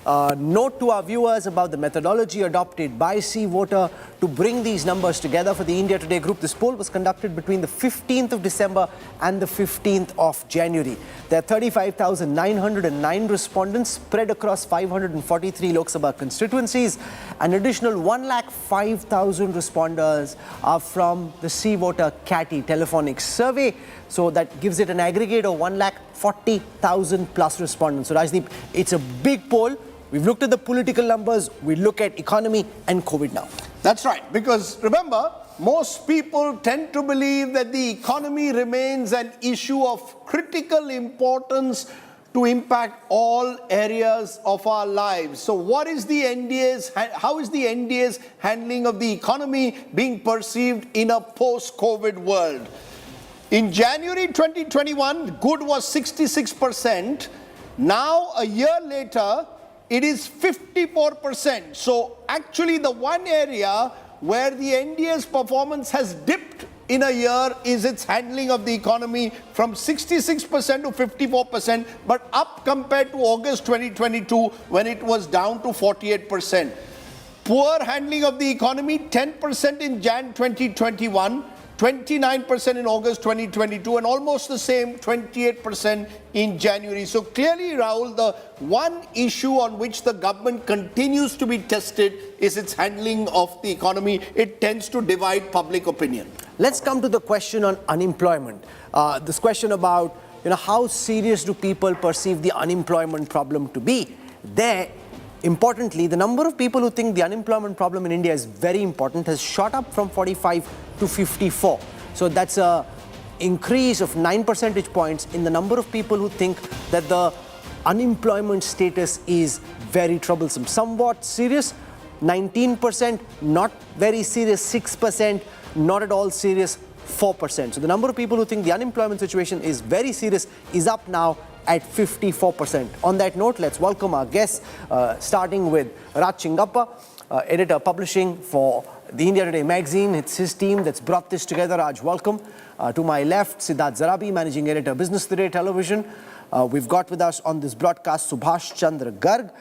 Note to our viewers about the methodology adopted by Sea Voter to bring these numbers together for the India Today group. This poll was conducted between the 15th of December and the 15th of January. There are 35,909 respondents spread across 543 Lok Sabha constituencies. An additional 1,05,000 responders are from the Sea Voter CATI telephonic survey. So that gives it an aggregate of 1,40,000 plus respondents. So Rajdeep, it's a big poll. We've looked at the political numbers, we look at economy and COVID now. That's right, because remember, most people tend to believe that the economy remains an issue of critical importance to impact all areas of our lives. So what is the NDA's, how is the NDA's handling of the economy being perceived in a post-COVID world? In January 2021, good was 66%. Now, a year later, it is 54%. So actually the one area where the NDA's performance has dipped in a year is its handling of the economy from 66% to 54%, but up compared to August 2022 when it was down to 48%. Poor handling of the economy, 10% in Jan 2021, 29% in August 2022, and almost the same 28% in January. So clearly, Rahul, the one issue on which the government continues to be tested is its handling of the economy. It tends to divide public opinion. Let's come to the question on unemployment. This question about, how serious do people perceive the unemployment problem to be? There, importantly, the number of people who think the unemployment problem in India is very important has shot up from 45 to 54. So that's an increase of 9 percentage points in the number of people who think that the unemployment status is very troublesome. Somewhat serious, 19%, not very serious, 6%, not at all serious, 4%. So the number of people who think the unemployment situation is very serious is up now at 54%. On that note, let's welcome our guests, starting with Raj Chingappa, editor publishing for the India Today magazine. It's his team that's brought this together. Raj, welcome. To my left, Siddharth Zarabi, managing editor, Business Today Television. We've got with us on this broadcast Subhash Chandra Garg.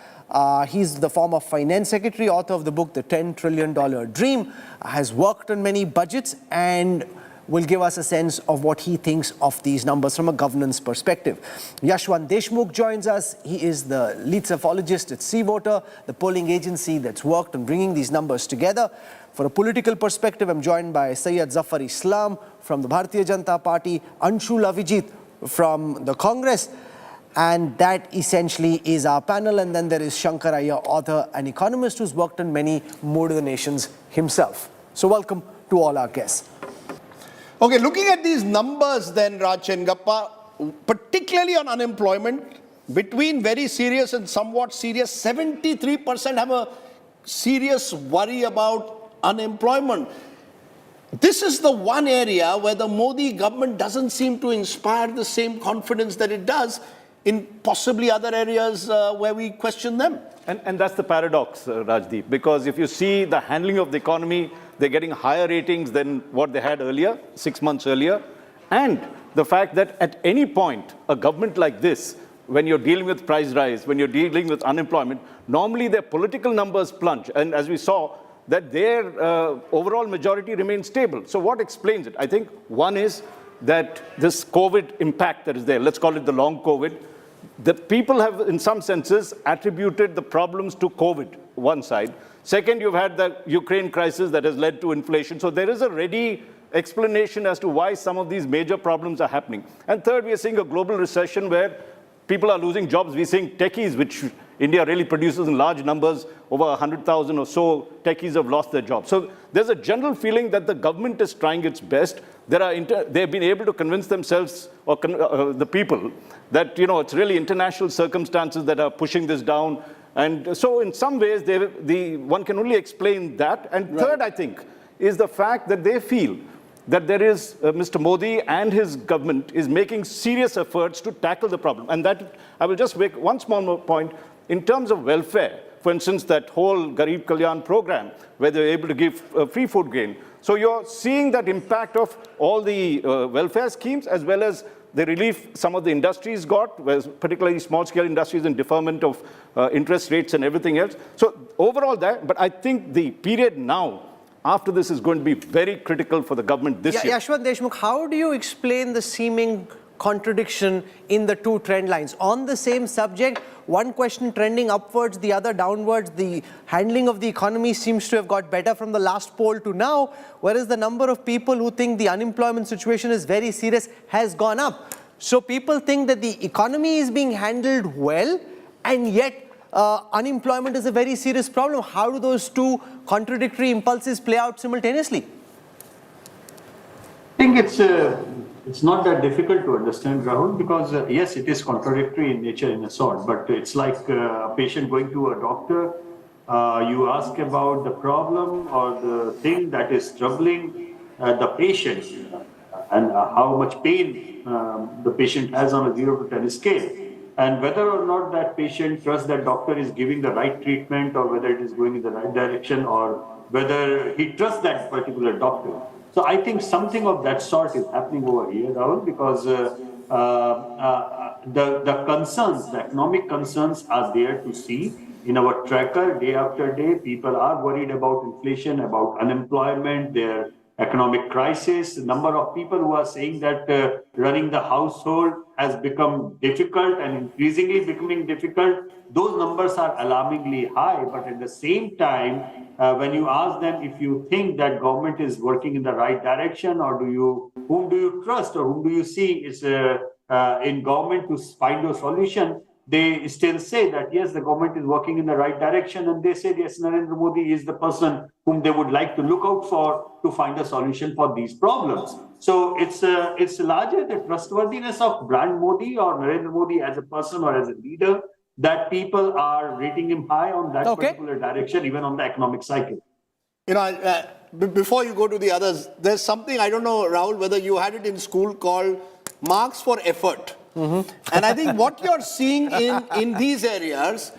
He's the former finance secretary, author of the book The $10 Trillion Dream, has worked on many budgets and will give us a sense of what he thinks of these numbers from a governance perspective. Yashwant Deshmukh joins us. He is the lead cephalogist at Sea Voter, the polling agency that's worked on bringing these numbers together. For a political perspective, I'm joined by Syed Zafar Islam from the Bharatiya Janata Party, Anshu Lavijit from the Congress, and that essentially is our panel. And then there is Shankar Iyer, author and economist who's worked on many more of the nations himself. So welcome to all our guests. Okay, looking at these numbers then, Raj Chingappa, particularly on unemployment, between very serious and somewhat serious, 73% have a serious worry about unemployment. This is the one area where the Modi government doesn't seem to inspire the same confidence that it does in possibly other areas where we question them. And that's the paradox, Rajdeep, because if you see the handling of the economy, they're getting higher ratings than what they had earlier, 6 months earlier. And the fact that at any point, a government like this, when you're dealing with price rise, when you're dealing with unemployment, normally their political numbers plunge. And as we saw, that their overall majority remains stable. So what explains it? I think one is that this COVID impact that is there, let's call it the long COVID, the people have, in some senses, attributed the problems to COVID, one side. Second, you've had the Ukraine crisis that has led to inflation. So there is a ready explanation as to why some of these major problems are happening. And third, we are seeing a global recession where people are losing jobs. We're seeing techies, which India really produces in large numbers, over 100,000 or so techies have lost their jobs. So there's a general feeling that the government is trying its best. They've been able to convince themselves, or the people, that it's really international circumstances that are pushing this down. And so in some ways, one can only explain that. And third, I think, is the fact that they feel that there is Mr. Modi and his government is making serious efforts to tackle the problem. And that, I will just make one small point, in terms of welfare. For instance, that whole Garib Kalyan program, where they're able to give free food grain. So you're seeing that impact of all the welfare schemes, as well as the relief some of the industries got, particularly small-scale industries and deferment of interest rates and everything else. So overall that, but I think the period now, after this, is going to be very critical for the government this year. Yashwant Deshmukh, how do you explain the seeming contradiction in the two trend lines? On the same subject, one question trending upwards, the other downwards. The handling of the economy seems to have got better from the last poll to now, whereas the number of people who think the unemployment situation is very serious has gone up. So people think that the economy is being handled well, and yet unemployment is a very serious problem. How do those two contradictory impulses play out simultaneously? I think it's not that difficult to understand, Rahul, because yes, it is contradictory in nature in a sort, but it's like a patient going to a doctor. You ask about the problem or the thing that is troubling the patient and how much pain the patient has on a 0 to 10 scale. And whether or not that patient trusts that doctor is giving the right treatment, or whether it is going in the right direction, or whether he trusts that particular doctor. So I think something of that sort is happening over here, Rahul, because the concerns, the economic concerns are there to see in our tracker day after day. People are worried about inflation, about unemployment, their economic crisis. The number of people who are saying that running the household has become difficult and increasingly becoming difficult, those numbers are alarmingly high. But at the same time, when you ask them if you think that government is working in the right direction, or whom do you trust, or whom do you see is in government to find a solution, they still say that yes, the government is working in the right direction, and they say yes, Narendra Modi is the person whom they would like to look out for to find a solution for these problems. So it's larger the trustworthiness of brand Modi or Narendra Modi as a person or as a leader, that people are rating him high on that particular direction, even on the economic cycle. You know, before you go to the others, there's something, I don't know, Rahul, whether you had it in school, called marks for effort. And I think what you're seeing in these areas,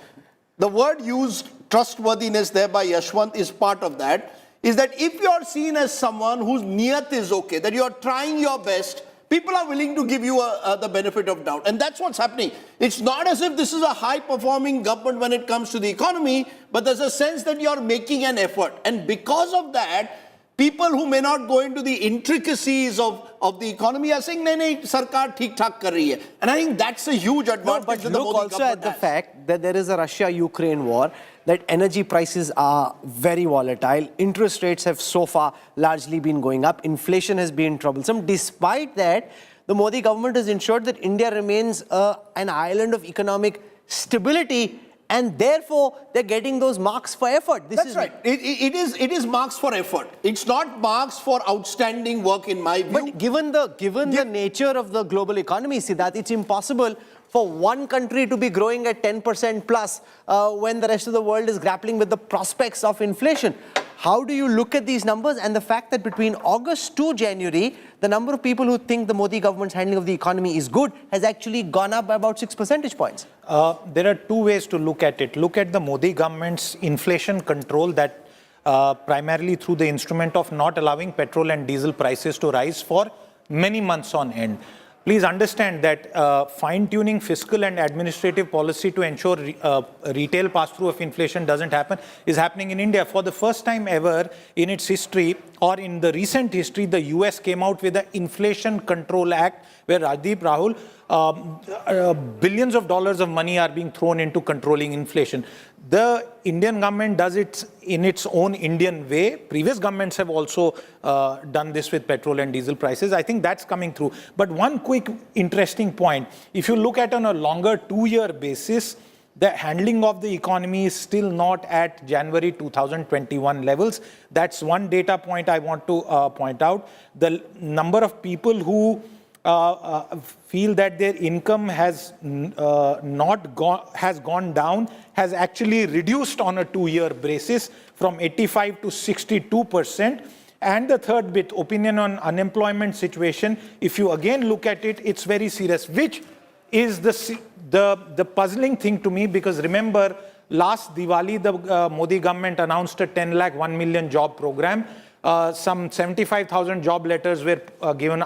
the word used, trustworthiness, there by Yashwant, is part of that, is that if you're seen as someone whose niyat is okay, that you're trying your best, people are willing to give you the benefit of doubt. And that's what's happening. It's not as if this is a high-performing government when it comes to the economy, but there's a sense that you're making an effort. And because of that, people who may not go into the intricacies of the economy are saying, nahi, sarkar theek-thak kar rahi hai. And I think that's a huge advantage. But look also at the fact that there is a Russia-Ukraine war, that energy prices are very volatile. Interest rates have so far largely been going up. Inflation has been troublesome. Despite that, the Modi government has ensured that India remains an island of economic stability, and therefore they're getting those marks for effort. That's right. It is marks for effort. It's not marks for outstanding work, in my view. But given the nature of the global economy, Siddharth, it's impossible for one country to be growing at 10% plus when the rest of the world is grappling with the prospects of inflation. How do you look at these numbers and the fact that between August to January, the number of people who think the Modi government's handling of the economy is good has actually gone up by about 6 percentage points? There are two ways to look at it. Look at the Modi government's inflation control, that primarily through the instrument of not allowing petrol and diesel prices to rise for many months on end. Please understand that fine-tuning fiscal and administrative policy to ensure retail pass-through of inflation doesn't happen is happening in India. For the first time ever in its history, or in the recent history, the US came out with the Inflation Control Act, where Rahul, billions of dollars of money are being thrown into controlling inflation. The Indian government does it in its own Indian way. Previous governments have also done this with petrol and diesel prices. I think that's coming through. But one quick interesting point, if you look at on a longer 2-year basis, the handling of the economy is still not at January 2021 levels. That's one data point I want to point out. The number of people who feel that their income has gone down has actually reduced on a 2-year basis from 85 to 62%. And the third bit, opinion on unemployment situation, if you again look at it, it's very serious, which is the puzzling thing to me, because remember, last Diwali, the Modi government announced a 10 lakh, 1 million job program. Some 75,000 job letters were given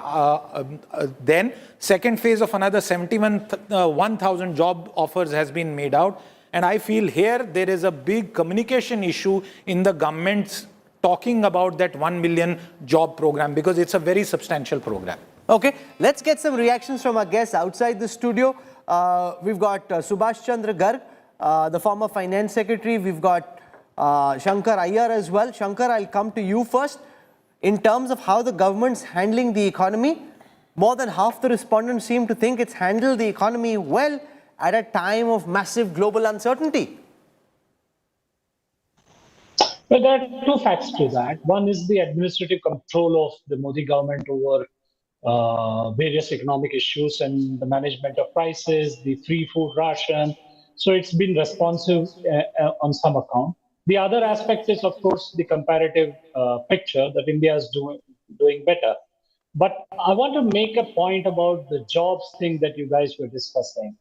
then. Second phase of another 71,000 job offers has been made out. And I feel here there is a big communication issue in the government's talking about that 1 million job program, because it's a very substantial program. Okay, let's get some reactions from our guests outside the studio. We've got Subhash Chandra Garg, the former finance secretary. We've got Shankar Iyer as well. Shankar, I'll come to you first. In terms of how the government's handling the economy, more than half the respondents seem to think it's handled the economy well at a time of massive global uncertainty. Well, there are two facts to that. One is the administrative control of the Modi government over various economic issues and the management of prices, the free food ration. So it's been responsive on some account. The other aspect is, of course, the comparative picture that India is doing better. But I want to make a point about the jobs thing that you guys were discussing.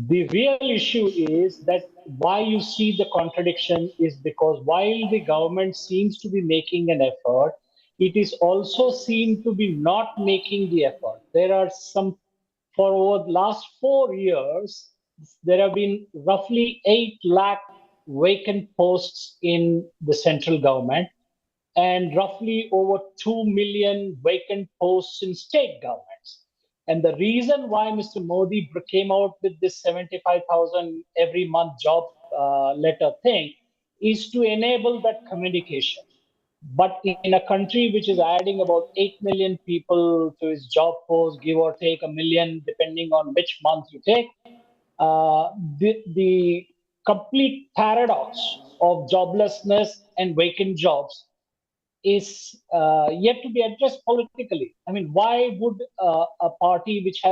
The real issue is that why you see the contradiction is because while the government seems to be making an effort, it is also seen to be not making the effort. There are some, for over the last 4 years, there have been roughly 8 lakh vacant posts in the central government and roughly over 2 million vacant posts in state governments. And the reason why Mr. Modi came out with this 75,000 every month job letter thing is to enable that communication. But in a country which is adding about 8 million people to its job force, give or take a million, depending on which month you take, the complete paradox of joblessness and vacant jobs is yet to be addressed politically. I mean, why would a party which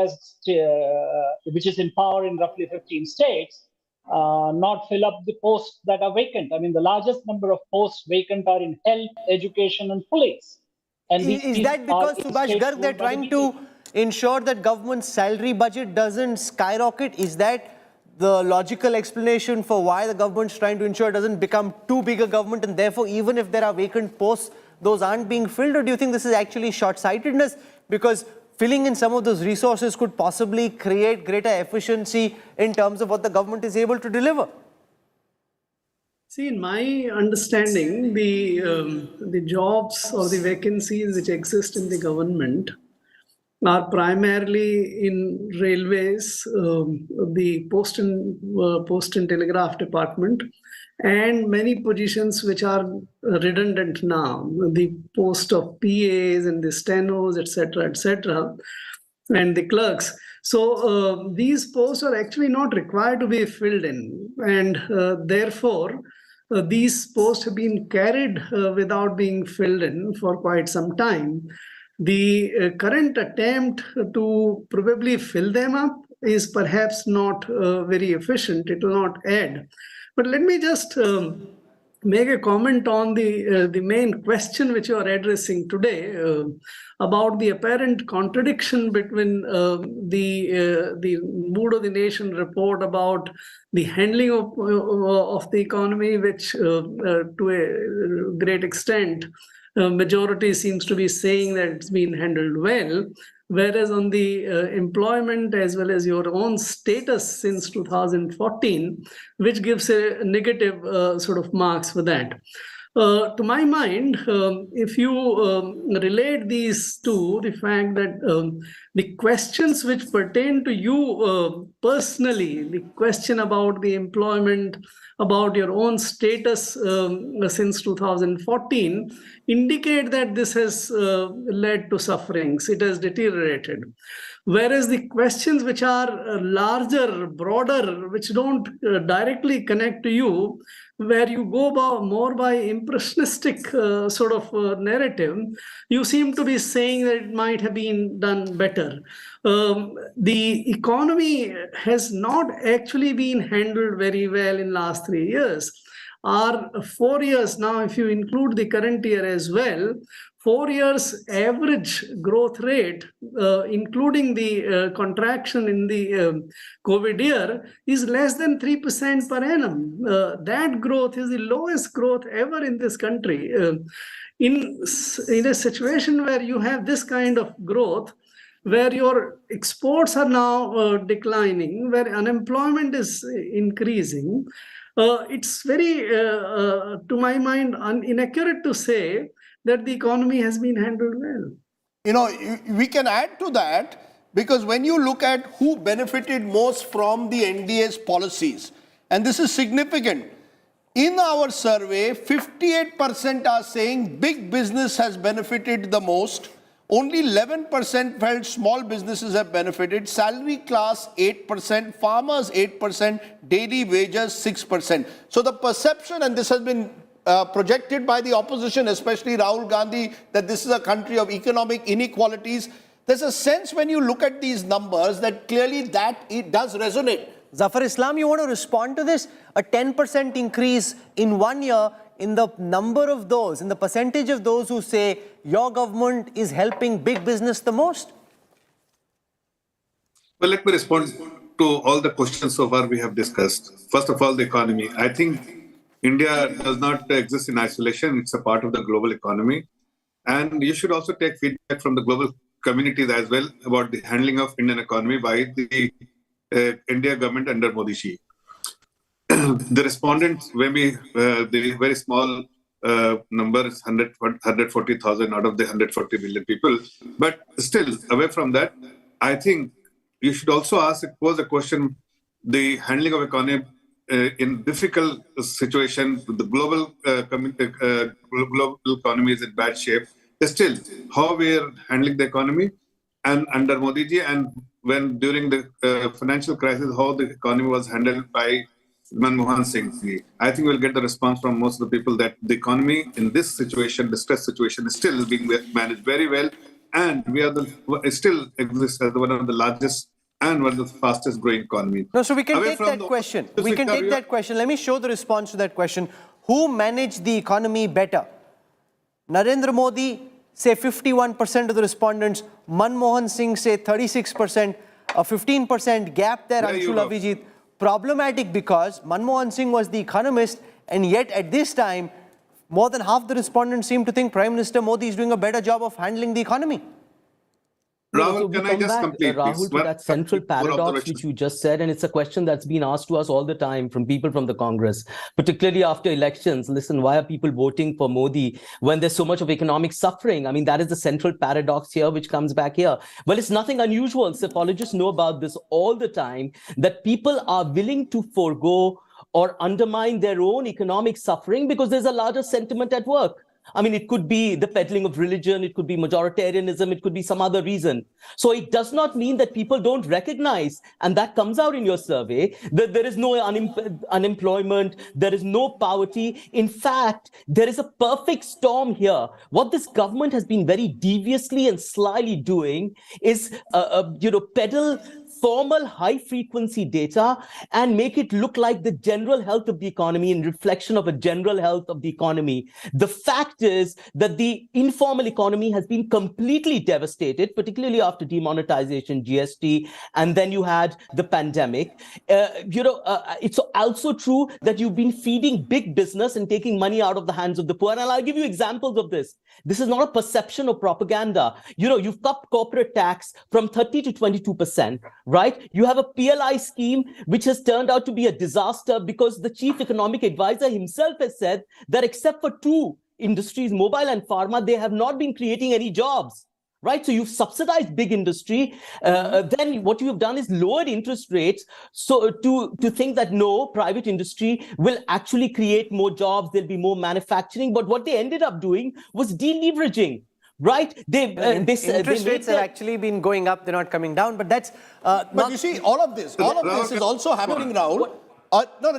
is in power in roughly 15 states not fill up the posts that are vacant? I mean, the largest number of posts vacant are in health, education, and police. And is that because, Subhash Garg, they're trying to ensure that government's salary budget doesn't skyrocket? Is that the logical explanation for why the government's trying to ensure it doesn't become too big a government, and therefore even if there are vacant posts, those aren't being filled? Or do you think this is actually short-sightedness, because filling in some of those resources could possibly create greater efficiency in terms of what the government is able to deliver? See, in my understanding, the jobs or the vacancies which exist in the government are primarily in railways, the post and telegraph department, and many positions which are redundant now, the post of PAs and the stenos, etc., and the clerks. So these posts are actually not required to be filled in, and therefore these posts have been carried without being filled in for quite some time. The current attempt to probably fill them up is perhaps not very efficient. It will not add. But let me just make a comment on the main question which you are addressing today about the apparent contradiction between the Mood of the Nation report about the handling of the economy, which to a great extent majority seems to be saying that it's been handled well, whereas on the employment as well as your own status since 2014, which gives a negative sort of marks for that. To my mind, if you relate these two, the fact that the questions which pertain to you personally, the question about the employment, about your own status since 2014, indicate that this has led to sufferings. It has deteriorated. Whereas the questions which are larger, broader, which don't directly connect to you, where you go more by impressionistic sort of narrative, you seem to be saying that it might have been done better. The economy has not actually been handled very well in last 3 years. Our 4 years now, if you include the current year as well, 4 years average growth rate, including the contraction in the COVID year, is less than 3% per annum. That growth is the lowest growth ever in this country. In a situation where you have this kind of growth, where your exports are now declining, where unemployment is increasing, it's very, to my mind, inaccurate to say that the economy has been handled well. You know, we can add to that, because when you look at who benefited most from the NDA's policies, and this is significant, in our survey, 58% are saying big business has benefited the most. Only 11% felt small businesses have benefited. Salary class 8%, farmers 8%, daily wages 6%. So the perception, and this has been projected by the opposition, especially Rahul Gandhi, that this is a country of economic inequalities. There's a sense when you look at these numbers that clearly that it does resonate. Zafar Islam, you want to respond to this? A 10% increase in 1 year in the number of those, in the percentage of those who say your government is helping big business the most? Well, let me respond to all the questions so far we have discussed. First of all, the economy. I think India does not exist in isolation. It's a part of the global economy. And you should also take feedback from the global communities as well about the handling of Indian economy by the India government under Modi ji. The respondents, maybe the very small numbers, 140,000 out of the 140 million people. But still, away from that, I think you should also pose a question, the handling of economy in difficult situation, the global economy is in bad shape. Still, how we are handling the economy, and under Modi ji, and when during the financial crisis, how the economy was handled by Manmohan Singh ji. I think we'll get the response from most of the people that the economy in this situation, distress situation, is still being managed very well, and we are still exist as one of the largest and one of the fastest growing economies. No, so we can take that question. We can take that question. Let me show the response to that question. Who managed the economy better? Narendra Modi, say 51% of the respondents. Manmohan Singh, say 36%. A 15% gap there, Anshul Avijit. Problematic because Manmohan Singh was the economist, and yet at this time, more than half the respondents seem to think Prime Minister Modi is doing a better job of handling the economy. Rahul, can I just complete, Rahul, to that central paradox which you just said, and it's a question that's been asked to us all the time from people from the Congress, particularly after elections. Listen, why are people voting for Modi when there's so much of economic suffering? I mean, that is the central paradox here, which comes back here. Well, it's nothing unusual. Psephologists know about this all the time, that people are willing to forego or undermine their own economic suffering because there's a larger sentiment at work. I mean, it could be the peddling of religion, it could be majoritarianism, it could be some other reason. So it does not mean that people don't recognize, and that comes out in your survey, that there is no unemployment, there is no poverty. In fact, there is a perfect storm here. What this government has been very deviously and slyly doing is, peddle formal high-frequency data and make it look like the general health of the economy in reflection of a general health of the economy. The fact is that the informal economy has been completely devastated, particularly after demonetization, GST, and then you had the pandemic. It's also true that you've been feeding big business and taking money out of the hands of the poor. And I'll give you examples of this. This is not a perception or propaganda. You've cut corporate tax from 30 to 22%. Right? You have a PLI scheme which has turned out to be a disaster because the chief economic advisor himself has said that except for two industries, mobile and pharma, they have not been creating any jobs. Right? So you've subsidized big industry. Then what you have done is lowered interest rates. So to think that no, private industry will actually create more jobs, there'll be more manufacturing. But what they ended up doing was deleveraging. Right? Interest rates have actually been going up, they're not coming down, but that's but you see, all of this is also happening, Rahul.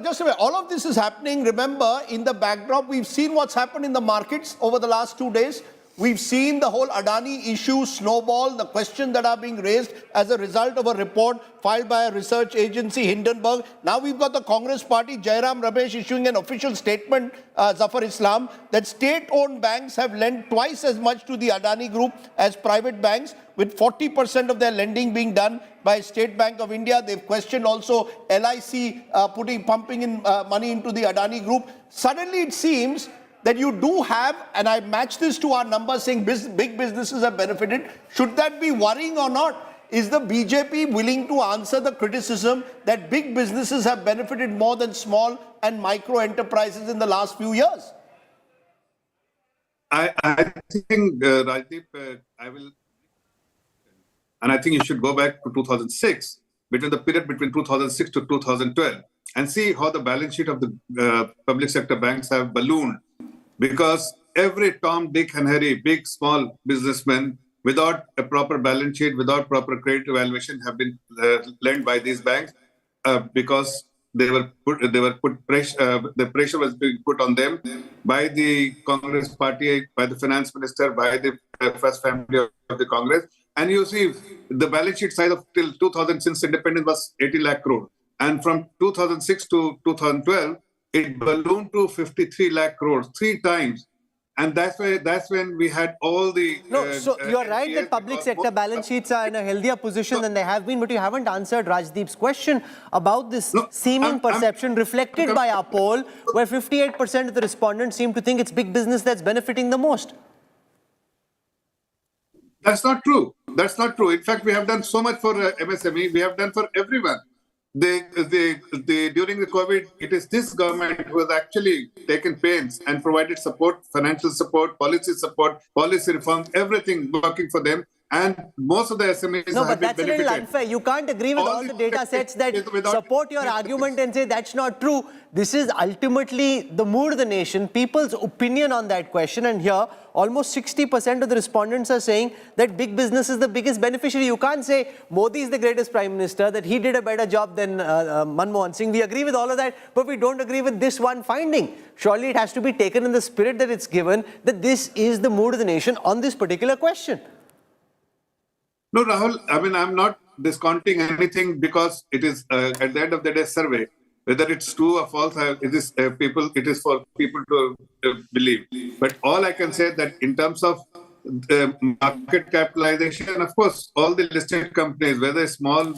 Just a minute. All of this is happening, remember, in the backdrop, we've seen what's happened in the markets over the last 2 days. We've seen the whole Adani issue snowball, the questions that are being raised as a result of a report filed by a research agency, Hindenburg. Now we've got the Congress party, Jairam Ramesh, issuing an official statement, Zafar Islam, that state-owned banks have lent twice as much to the Adani Group as private banks, with 40% of their lending being done by State Bank of India. They've questioned also LIC pumping in money into the Adani Group. Suddenly it seems that you do have, and I match this to our numbers saying big businesses have benefited. Should that be worrying or not? Is the BJP willing to answer the criticism that big businesses have benefited more than small and micro enterprises in the last few years? I think, Rajdeep, I will, and I think you should go back to 2006, between the period between 2006 to 2012, and see how the balance sheet of the public sector banks have ballooned. Because every Tom, Dick and Harry, big, small businessmen, without a proper balance sheet, without proper credit evaluation, have been lent by these banks because they were put pressure. The pressure was being put on them by the Congress party, by the finance minister, by the first family of the Congress. And you see, the balance sheet size of till 2000 since independence was 80 lakh crore, and from 2006 to 2012. It ballooned to 53 lakh crores, 3 times. And that's when we had all the... So you're right that public sector balance sheets are in a healthier position than they have been, but you haven't answered Rajdeep's question about this seeming perception reflected by our poll, where 58% of the respondents seem to think it's big business that's benefiting the most. That's not true. That's not true. In fact, we have done so much for MSME. We have done for everyone. During the COVID, it is this government who has actually taken pains and provided support, financial support, policy reforms, everything working for them. And most of the SMEs have been benefited. No, but that's a little unfair. You can't agree with all the data sets that support your argument and say that's not true. This is ultimately the mood of the nation, people's opinion on that question. And here, almost 60% of the respondents are saying that big business is the biggest beneficiary. You can't say Modi is the greatest prime minister, that he did a better job than Manmohan Singh. We agree with all of that, but we don't agree with this one finding. Surely it has to be taken in the spirit that it's given, that this is the mood of the nation on this particular question. No, Rahul, I mean, I'm not discounting anything because it is, at the end of the day, survey. Whether it's true or false, it is for people to believe. But all I can say that in terms of market capitalization, of course, all the listed companies, whether small,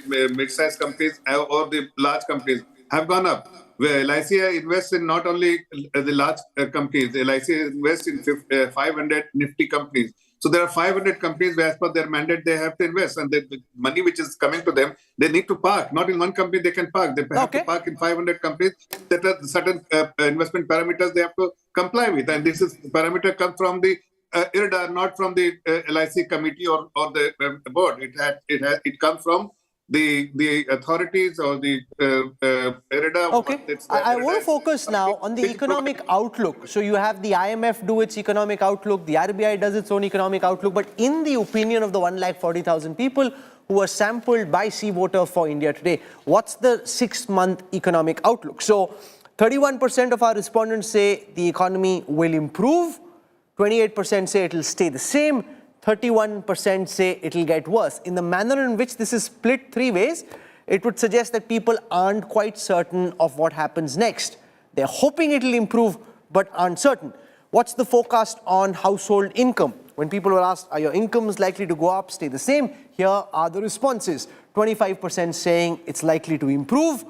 mid-sized companies or the large companies, have gone up. Where LIC invests in not only the large companies, LIC invests in 500 nifty companies. So there are 500 companies where, as per their mandate, they have to invest, and the money which is coming to them, they need to park. Not in one company they can park. They have to park in 500 companies. That are certain investment parameters they have to comply with, and this is parameter comes from the IRDA, not from the LIC committee or the board. It comes from the authorities or the IRDA. Okay, I want to focus now on the economic outlook. So you have the IMF do its economic outlook, the RBI does its own economic outlook, but in the opinion of the 140,000 people who were sampled by Sea Voter for India today, what's the 6-month economic outlook? So 31% of our respondents say the economy will improve, 28% say it will stay the same, 31% say it will get worse. In the manner in which this is split 3 ways, it would suggest that people aren't quite certain of what happens next. They're hoping it will improve, but aren't certain. What's the forecast on household income? When people were asked, are your incomes likely to go up, stay the same? Here are the responses. 25% saying it's likely to improve,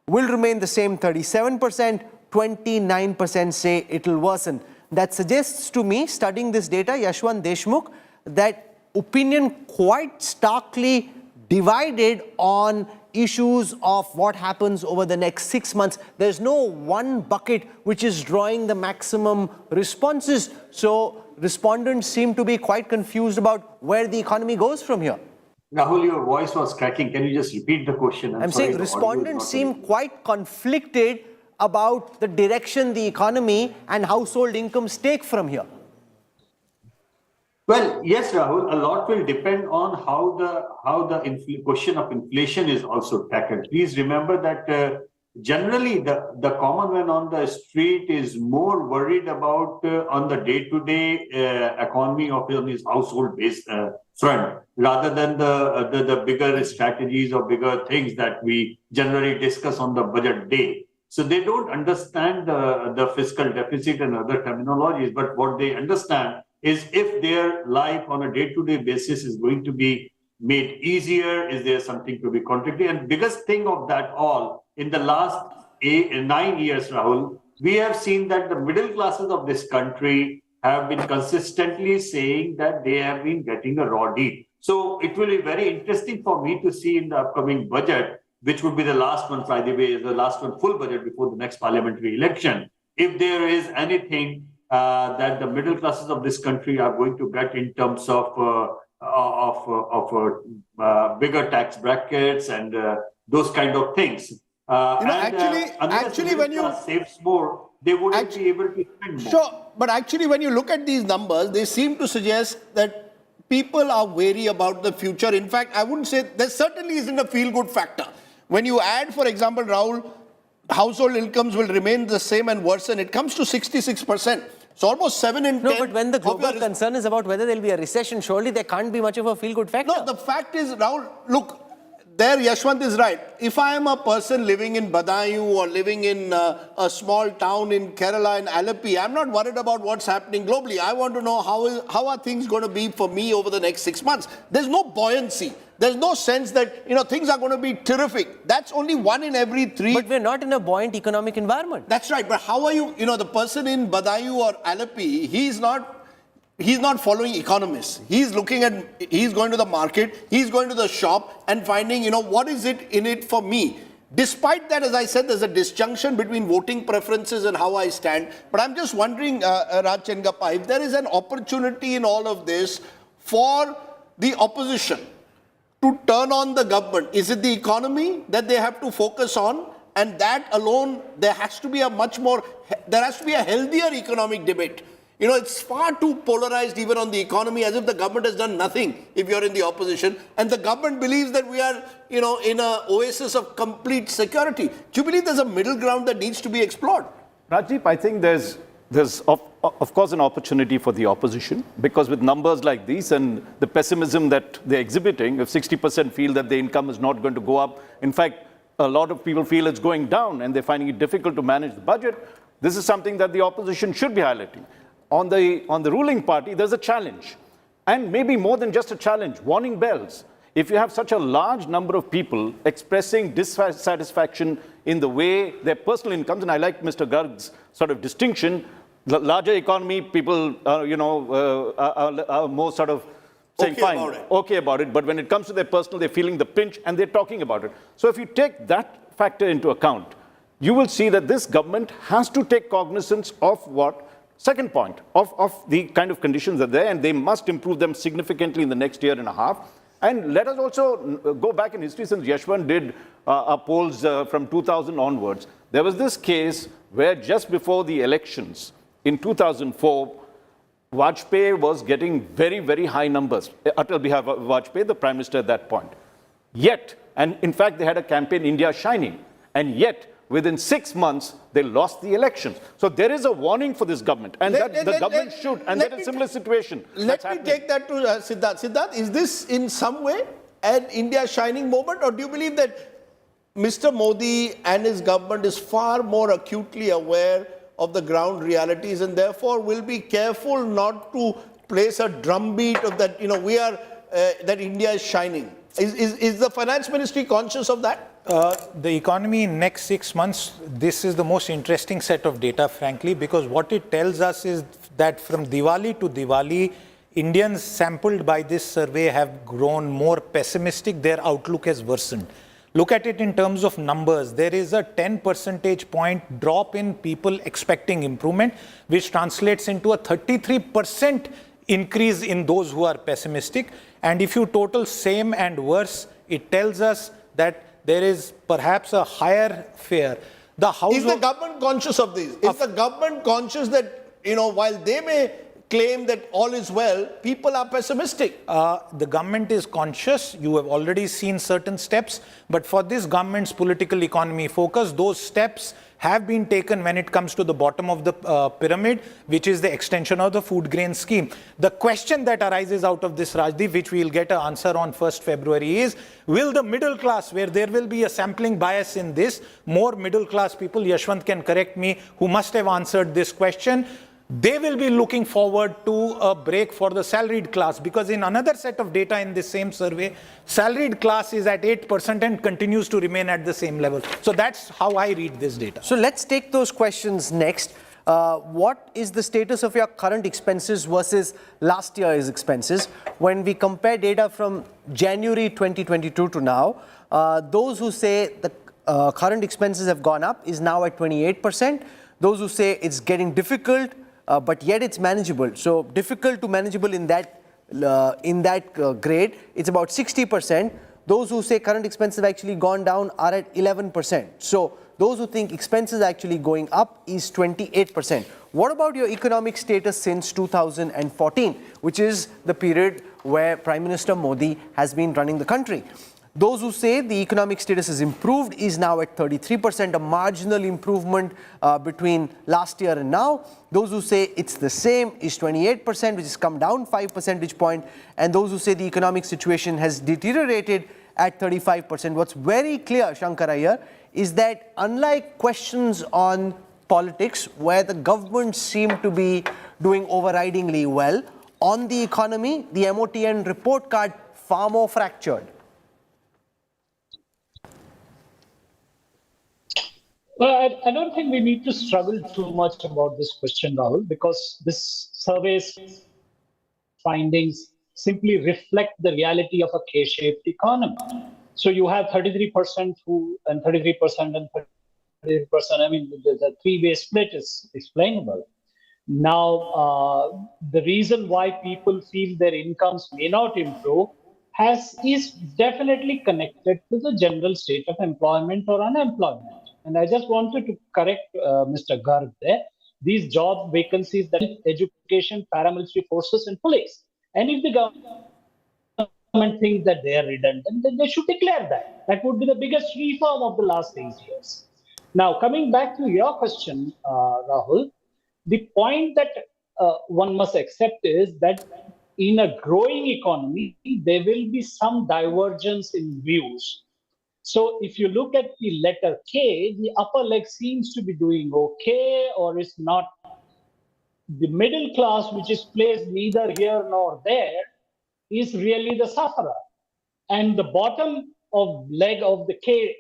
will remain the same 37%, 29% say it will worsen. That suggests to me, studying this data, Yashwant Deshmukh, that opinion quite starkly divided on issues of what happens over the next 6 months. There's no one bucket which is drawing the maximum responses. So respondents seem to be quite confused about where the economy goes from here. Rahul, your voice was cracking. Can you just repeat the question? I'm saying respondents seem quite conflicted about the direction the economy and household incomes take from here. Well, yes, Rahul, a lot will depend on how the question of inflation is also tackled. Please remember that generally the common man on the street is more worried about on the day-to-day economy of his household-based front, rather than the bigger strategies or bigger things that we generally discuss on the budget day. So they don't understand the fiscal deficit and other terminologies, but what they understand is if their life on a day-to-day basis is going to be made easier, is there something to be contradictory? And biggest thing of that all, in the last 9 years, Rahul, we have seen that the middle classes of this country have been consistently saying that they have been getting a raw deal. So it will be very interesting for me to see in the upcoming budget, which would be the last one, by the way, the last one full budget before the next parliamentary election, if there is anything that the middle classes of this country are going to get in terms of bigger tax brackets and those kind of things. Actually, when you saves more, they wouldn't be able to spend more. Sure, but actually, when you look at these numbers, they seem to suggest that people are wary about the future. In fact, I wouldn't say there certainly isn't a feel-good factor. When you add, for example, Rahul, household incomes will remain the same and worsen. It comes to 66%. So almost 7 in 10. No, but when the global concern is about whether there will be a recession, surely there can't be much of a feel-good factor. No, the fact is, Rahul, look, there Yashwant is right. If I am a person living in Badayu or living in a small town in Kerala, in Alleppey, I'm not worried about what's happening globally. I want to know how are things going to be for me over the next 6 months. There's no buoyancy. There's no sense that, things are going to be terrific. That's only 1 in every 3. But we're not in a buoyant economic environment. That's right. But how are you, the person in Badayu or Alleppey, he's not following economists. He's going to the market, he's going to the shop and finding, what is it in it for me? Despite that, as I said, there's a disjunction between voting preferences and how I stand. But I'm just wondering, Raj Chengappa, if there is an opportunity in all of this for the opposition to turn on the government, is it the economy that they have to focus on? And that alone, there has to be a healthier economic debate. It's far too polarized even on the economy, as if the government has done nothing if you're in the opposition. And the government believes that we are, in an oasis of complete security. Do you believe there's a middle ground that needs to be explored? Rajdeep, I think there's of course an opportunity for the opposition, because with numbers like these and the pessimism that they're exhibiting, if 60% feel that the income is not going to go up, in fact, a lot of people feel it's going down and they're finding it difficult to manage the budget, this is something that the opposition should be highlighting. On the ruling party, there's a challenge, and maybe more than just a challenge, warning bells. If you have such a large number of people expressing dissatisfaction in the way their personal incomes, and I like Mr. Garg's sort of distinction, the larger economy, people are more sort of saying, fine, okay about it, but when it comes to their personal, they're feeling the pinch and they're talking about it. So if you take that factor into account, you will see that this government has to take cognizance of second point, of the kind of conditions that are there, and they must improve them significantly in the next year and a half. And let us also go back in history, since Yashwant did polls from 2000 onwards. There was this case where just before the elections in 2004, Vajpayee was getting very, very high numbers. Atal Bihari Vajpayee, the Prime Minister at that point. Yet, and in fact, they had a campaign, India Shining, and yet, within 6 months, they lost the elections. So there is a warning for this government, and the government should, and there is a similar situation. Let me take that to Siddharth. Siddharth, is this in some way an India shining moment, or do you believe that Mr. Modi and his government is far more acutely aware of the ground realities and therefore will be careful not to place a drumbeat of that, that India is shining? Is the finance ministry conscious of that? The economy in next 6 months, this is the most interesting set of data, frankly, because what it tells us is that from Diwali to Diwali, Indians sampled by this survey have grown more pessimistic. Their outlook has worsened. Look at it in terms of numbers. There is a 10 percentage point drop in people expecting improvement, which translates into a 33% increase in those who are pessimistic. And if you total same and worse, it tells us that there is perhaps a higher fear. Is the government conscious of this? Is the government conscious that, while they may claim that all is well, people are pessimistic. The government is conscious. You have already seen certain steps. But for this government's political economy focus, those steps have been taken when it comes to the bottom of the pyramid, which is the extension of the food grain scheme. The question that arises out of this, Rajdeep, which we will get an answer on 1st February is, will the middle class, where there will be a sampling bias in this, more middle class people, Yashwant can correct me, who must have answered this question, they will be looking forward to a break for the salaried class, because in another set of data in this same survey, salaried class is at 8% and continues to remain at the same level. So that's how I read this data. So let's take those questions next. What is the status of your current expenses versus last year's expenses? When we compare data from January 2022 to now, those who say the current expenses have gone up is now at 28%. Those who say it's getting difficult, but yet it's manageable. So difficult to manageable in that grade, it's about 60%. Those who say current expenses have actually gone down are at 11%. So those who think expenses are actually going up is 28%. What about your economic status since 2014, which is the period where Prime Minister Modi has been running the country? Those who say the economic status has improved is now at 33%, a marginal improvement between last year and now. Those who say it's the same is 28%, which has come down 5 percentage points. And those who say the economic situation has deteriorated at 35%. What's very clear, Shankara, here, is that unlike questions on politics, where the government seemed to be doing overridingly well, on the economy, the MOTN report card far more fractured. Well, I don't think we need to struggle too much about this question, Rahul, because this survey's findings simply reflect the reality of a K-shaped economy. So you have 33% who, and 33% and 33%, I mean, the three-way split is explainable. Now, the reason why people feel their incomes may not improve is definitely connected to the general state of employment or unemployment. And I just wanted to correct Mr. Garg there. These job vacancies, that is education, paramilitary forces, and police. And if the government thinks that they are redundant, then they should declare that. That would be the biggest reform of the last 8 years. Now, coming back to your question, Rahul, the point that one must accept is that in a growing economy, there will be some divergence in views. So if you look at the letter K, the upper leg seems to be doing okay, or is not. The middle class, which is placed neither here nor there, is really the sufferer. And the bottom of leg of the K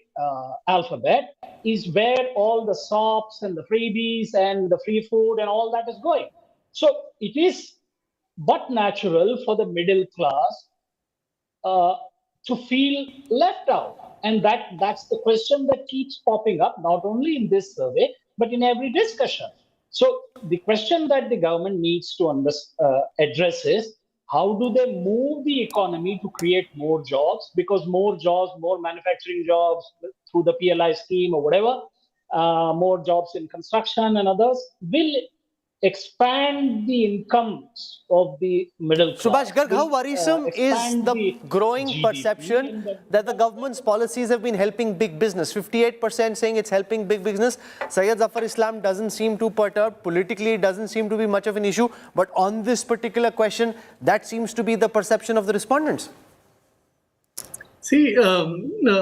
alphabet is where all the sops and the freebies and the free food and all that is going. So it is but natural for the middle class to feel left out. And that's the question that keeps popping up, not only in this survey, but in every discussion. So the question that the government needs to address is, how do they move the economy to create more jobs? Because more jobs, more manufacturing jobs through the PLI scheme or whatever, more jobs in construction and others will expand the incomes of the middle class. Subhash Garg, how worrisome is the growing GDP perception that the government's policies have been helping big business? 58% saying it's helping big business. Syed Zafar Islam doesn't seem too perturbed. Politically, it doesn't seem to be much of an issue. But on this particular question, that seems to be the perception of the respondents. See, the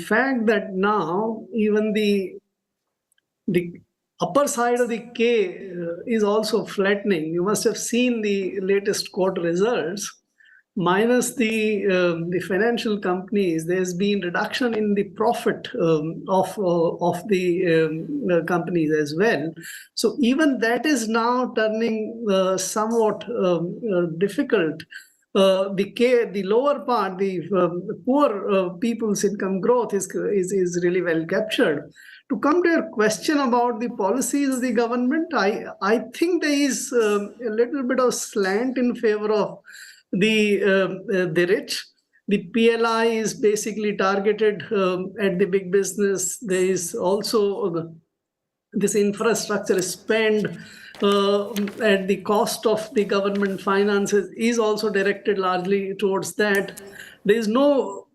fact that now even the upper side of the K is also flattening. You must have seen the latest quarter results. Minus the financial companies, there's been reduction in the profit of the companies as well. So even that is now turning somewhat difficult. The lower part, the poor people's income growth is really well captured. To come to your question about the policies of the government, I think there is a little bit of slant in favor of the rich. The PLI is basically targeted at the big business. There is also this infrastructure spend at the cost of the government finances is also directed largely towards that. There is no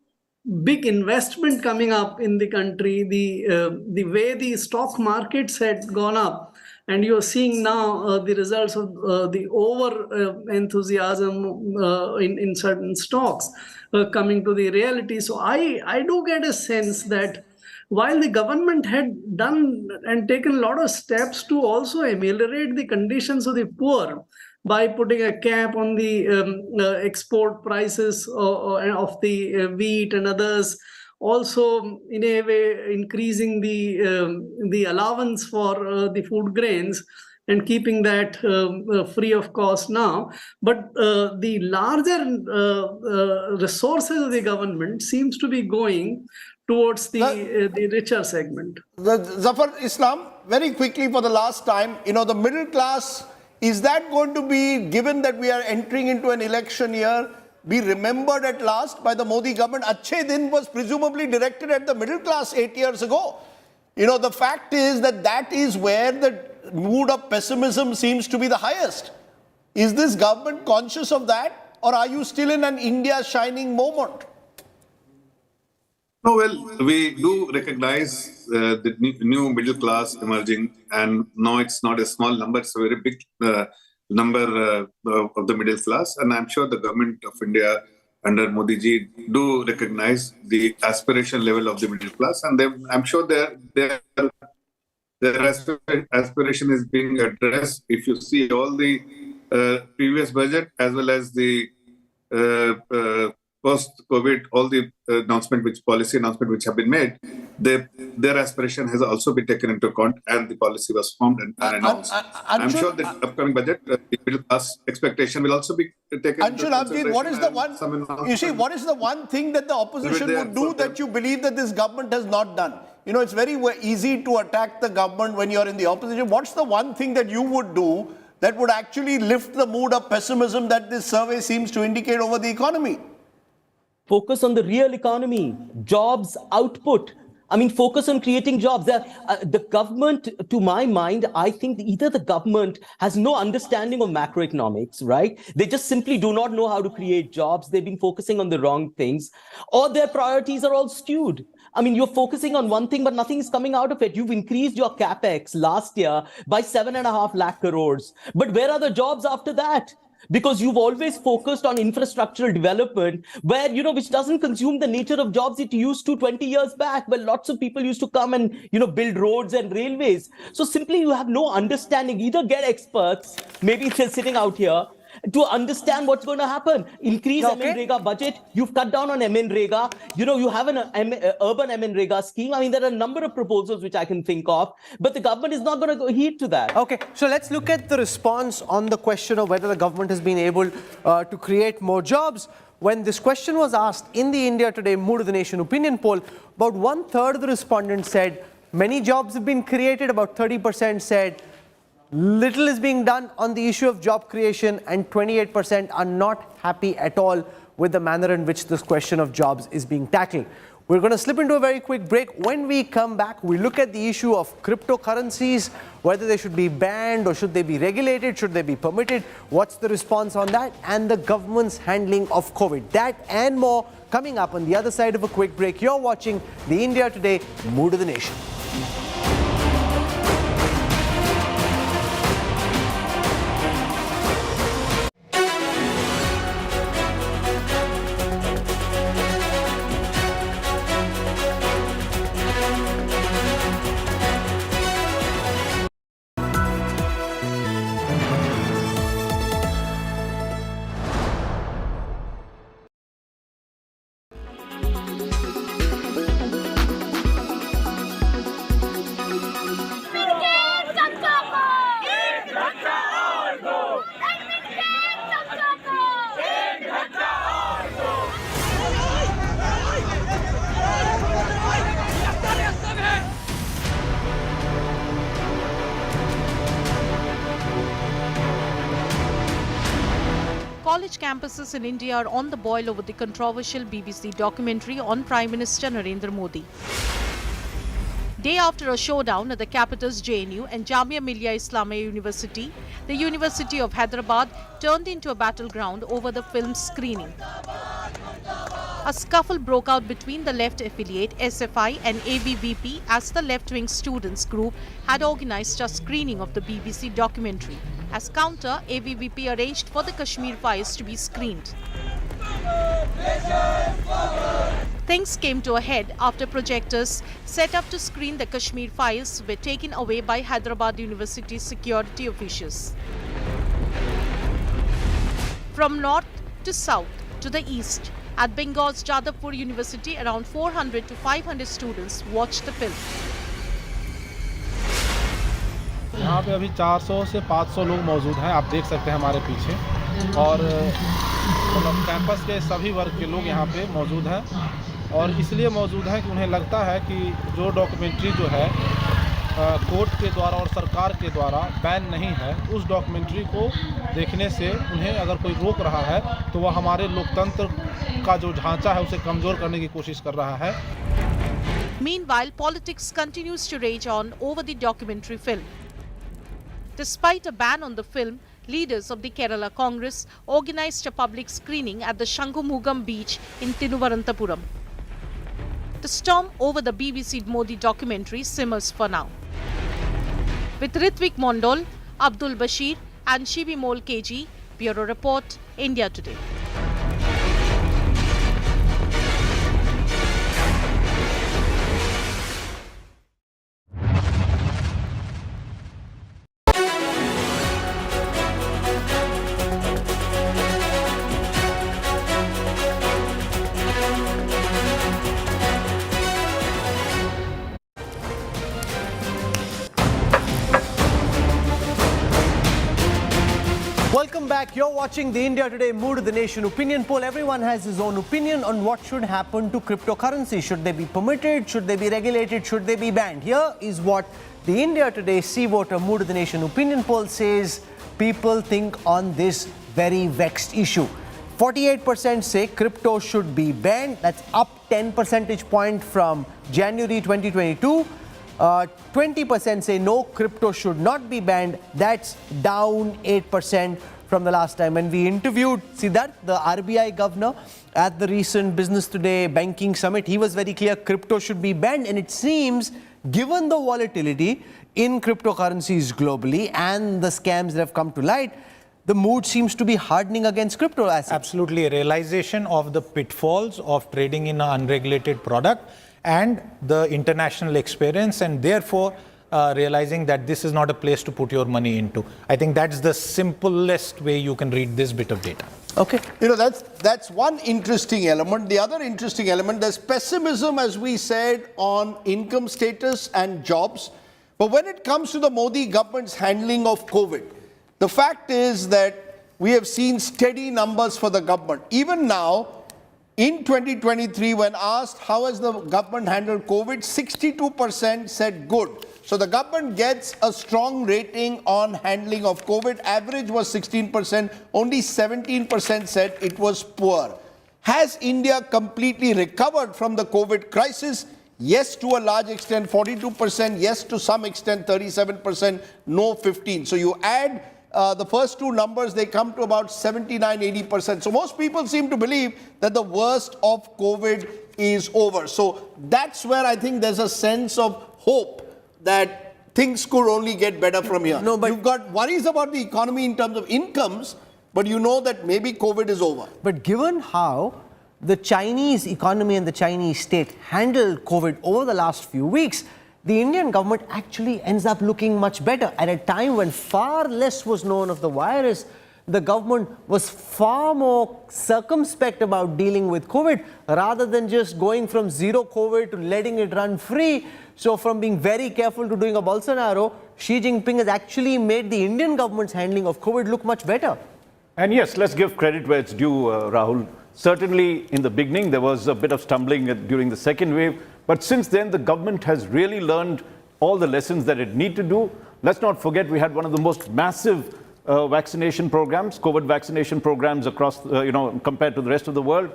big investment coming up in the country. The way the stock markets had gone up, and you're seeing now the results of the over enthusiasm in certain stocks coming to the reality. So I do get a sense that while the government had done and taken a lot of steps to also ameliorate the conditions of the poor by putting a cap on the export prices of the wheat and others, also in a way increasing the allowance for the food grains and keeping that free of cost now. But the larger resources of the government seems to be going towards the richer segment. Zafar Islam, very quickly for the last time, the middle class, is that going to be, given that we are entering into an election year, be remembered at last by the Modi government? Achhe Din was presumably directed at the middle class 8 years ago. The fact is that is where the mood of pessimism seems to be the highest. Is this government conscious of that, or are you still in an India shining moment? No, well, we do recognize the new middle class emerging, and no, it's not a small number, it's a very big number of the middle class. And I'm sure the government of India under Modi ji do recognize the aspiration level of the middle class, and I'm sure their aspiration is being addressed. If you see all the previous budget as well as the post-COVID, all the policy announcement which have been made, their aspiration has also been taken into account, and the policy was formed and announced. I'm sure the upcoming budget, the middle class expectation will also be taken into consideration. What is the one? You see, what is the one thing that the opposition would do that you believe that this government has not done? It's very easy to attack the government when you're in the opposition. What's the one thing that you would do that would actually lift the mood of pessimism that this survey seems to indicate over the economy? Focus on the real economy, jobs, output. Focus on creating jobs. The government, to my mind, I think either the government has no understanding of macroeconomics, right? They just simply do not know how to create jobs. They've been focusing on the wrong things, or their priorities are all skewed. You're focusing on one thing, but nothing is coming out of it. You've increased your capex last year by 7.5 lakh crores. But where are the jobs after that? Because you've always focused on infrastructural development where, which doesn't consume the nature of jobs it used to 20 years back, where lots of people used to come and, build roads and railways. So simply you have no understanding. Either get experts, maybe just sitting out here, to understand what's going to happen. Increase MNREGA budget. You've cut down on MNREGA. You have an urban MNREGA scheme. There are a number of proposals which I can think of, but the government is not going to heed to that. Okay, so let's look at the response on the question of whether the government has been able to create more jobs. When this question was asked in the India Today Mood of the Nation opinion poll, about 1/3 of the respondents said many jobs have been created. About 30% said little is being done on the issue of job creation, and 28% are not happy at all with the manner in which this question of jobs is being tackled. We're going to slip into a very quick break. When we come back, we look at the issue of cryptocurrencies, whether they should be banned or should they be regulated, should they be permitted, what's the response on that, and the government's handling of COVID. That and more coming up on the other side of a quick break. You're watching the India Today Mood of the Nation. College campuses in India are on the boil over the controversial BBC documentary on Prime Minister Narendra Modi. Day after a showdown at the capital's JNU and Jamia Millia Islamia University, the University of Hyderabad turned into a battleground over the film's screening. A scuffle broke out between the left affiliate SFI and ABVP as the left-wing students group had organized a screening of the BBC documentary. As counter, ABVP arranged for the Kashmir files to be screened. Things came to a head after projectors set up to screen the Kashmir files were taken away by Hyderabad University security officials. From north to south to the east, at Bengal's Jadavpur University, around 400 to 500 students watched the film. यहाँ पे अभी 400 से 500 लोग मौजूद हैं, आप देख सकते हैं हमारे पीछे, और मतलब कैंपस के सभी वर्ग के लोग यहाँ पे मौजूद हैं, और इसलिए मौजूद हैं कि उन्हें लगता है कि जो डॉक्यूमेंट्री जो है कोर्ट के द्वारा और सरकार के द्वारा बैन नहीं है, उस डॉक्यूमेंट्री को देखने से उन्हें अगर कोई रोक रहा है तो वह हमारे लोकतंत्र का जो ढांचा है उसे कमज़ोर करने की कोशिश कर रहा है. Meanwhile, politics continues to rage on over the documentary film. Despite a ban on the film, leaders of the Kerala Congress organized a public screening at the Shangumugam beach in Thiruvananthapuram. The storm over the BBC Modi documentary simmers for now. With Ritvik Mondol, Abdul Bashir and Shivi Mol KG, Bureau Report, India Today. Welcome back. You're watching the India Today Mood of the Nation opinion poll. Everyone has his own opinion on what should happen to cryptocurrency. Should they be permitted? Should they be regulated? Should they be banned? Here is what the India Today See Voter Mood of the Nation opinion poll says people think on this very vexed issue. 48% say crypto should be banned. That's up 10 percentage points from January 2022. 20% say no, crypto should not be banned. That's down 8% from the last time. When we interviewed Siddharth, the RBI governor, at the recent Business Today Banking Summit, he was very clear crypto should be banned. And it seems, given the volatility in cryptocurrencies globally and the scams that have come to light, the mood seems to be hardening against crypto assets. Absolutely. A realization of the pitfalls of trading in an unregulated product and the international experience, and therefore realizing that this is not a place to put your money into. I think that's the simplest way you can read this bit of data. Okay. You know, that's one interesting element. The other interesting element, there's pessimism, as we said, on income status and jobs. But when it comes to the Modi government's handling of COVID, the fact is that we have seen steady numbers for the government. Even now, in 2023, when asked how has the government handled COVID, 62% said good. So the government gets a strong rating on handling of COVID. Average was 16%. Only 17% said it was poor. Has India completely recovered from the COVID crisis? Yes, to a large extent, 42%. Yes, to some extent, 37%. No, 15%. So you add the first two numbers, they come to about 79-80%. So most people seem to believe that the worst of COVID is over. So that's where I think there's a sense of hope that things could only get better from here. No, but you've got worries about the economy in terms of incomes, but you know that maybe COVID is over. But given how the Chinese economy and the Chinese state handled COVID over the last few weeks, the Indian government actually ends up looking much better. At a time when far less was known of the virus, the government was far more circumspect about dealing with COVID rather than just going from zero COVID to letting it run free. So from being very careful to doing a Bolsonaro, Xi Jinping has actually made the Indian government's handling of COVID look much better. And yes, let's give credit where it's due, Rahul. Certainly in the beginning, there was a bit of stumbling during the second wave. But since then, the government has really learned all the lessons that it needs to do. Let's not forget, we had one of the most massive vaccination programs, COVID vaccination programs across, compared to the rest of the world.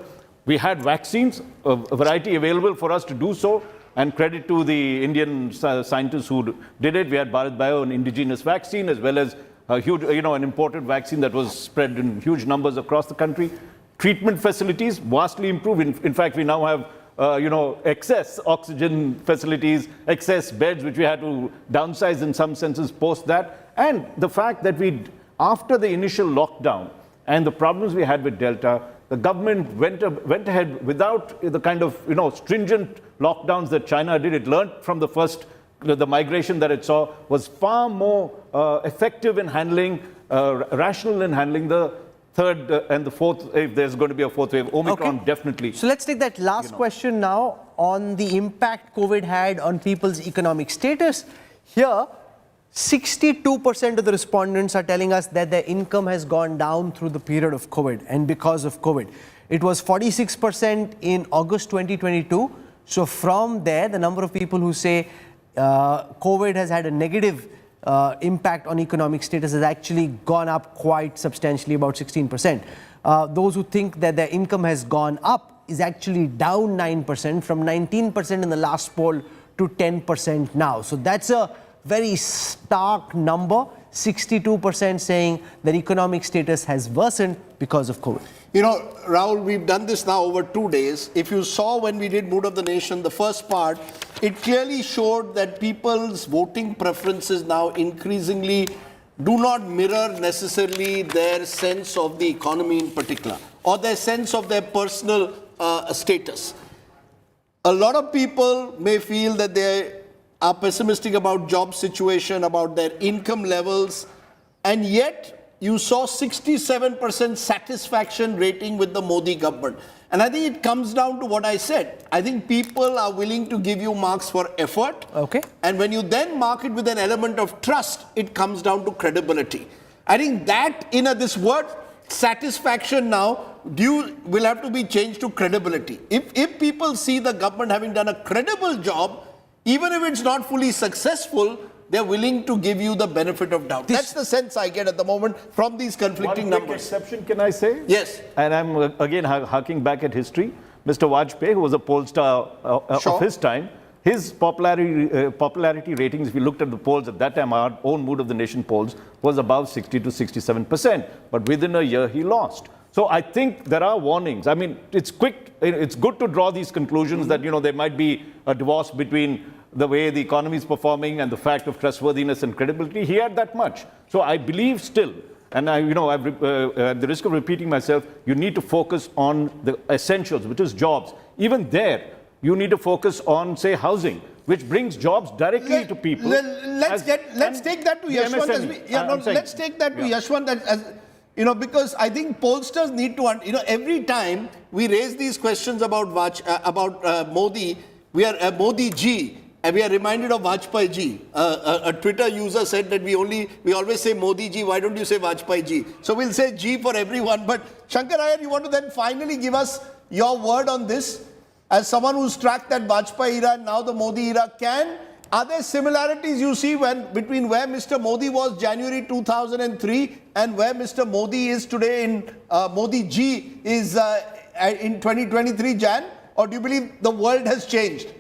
We had vaccines, a variety available for us to do so. And credit to the Indian scientists who did it. We had Bharat Bio, an indigenous vaccine, as well as a huge, an imported vaccine that was spread in huge numbers across the country. Treatment facilities vastly improved. In fact, we now have excess oxygen facilities, excess beds, which we had to downsize in some senses post that. And the fact that after the initial lockdown and the problems we had with Delta, the government went ahead without the kind of stringent lockdowns that China did. It learned from the first, the migration that it saw was far more effective in handling, rational in handling the third and the fourth, if there's going to be a fourth wave. Omicron, definitely. So let's take that last question now on the impact COVID had on people's economic status. Here, 62% of the respondents are telling us that their income has gone down through the period of COVID and because of COVID. It was 46% in August 2022. So from there, the number of people who say COVID has had a negative impact on economic status has actually gone up quite substantially, about 16%. Those who think that their income has gone up is actually down 9%, from 19% in the last poll to 10% now. So that's a very stark number, 62% saying that economic status has worsened because of COVID. Rahul, we've done this now over 2 days. If you saw when we did Mood of the Nation, the first part, it clearly showed that people's voting preferences now increasingly do not mirror necessarily their sense of the economy in particular, or their sense of their personal status. A lot of people may feel that they are pessimistic about job situation, about their income levels, and yet you saw 67% satisfaction rating with the Modi government. And I think it comes down to what I said. I think people are willing to give you marks for effort. Okay. And when you then mark it with an element of trust, it comes down to credibility. I think that, this word satisfaction now will have to be changed to credibility. If people see the government having done a credible job, even if it's not fully successful, they're willing to give you the benefit of doubt. That's the sense I get at the moment from these conflicting numbers. One exception, can I say? Yes. And I'm again harking back at history. Mr. Vajpayee, who was a poll star of his time, his popularity ratings, if you looked at the polls at that time, our own Mood of the Nation polls, was above 60 to 67%. But within a year, he lost. So I think there are warnings. I mean, it's good to draw these conclusions that, there might be a divorce between the way the economy is performing and the fact of trustworthiness and credibility. He had that much. So I believe still, and at the risk of repeating myself, you need to focus on the essentials, which is jobs. Even there, you need to focus on, say, housing, which brings jobs directly to people. Let's take that to Yashwant. Let's take that to Yashwant because I think pollsters need to, every time we raise these questions about Modi, we are Modi ji. And we are reminded of Vajpayee ji. A Twitter user said that we always say Modi ji, why don't you say Vajpayee ji? So we'll say ji for everyone. But Shankar Iyer, you want to then finally give us your word on this? As someone who's tracked that Vajpayee era and now the Modi era, are there similarities you see between where Mr. Modi was January 2003 and where Mr. Modi is today in Modi ji is in 2023 Jan? Or do you believe the world has changed?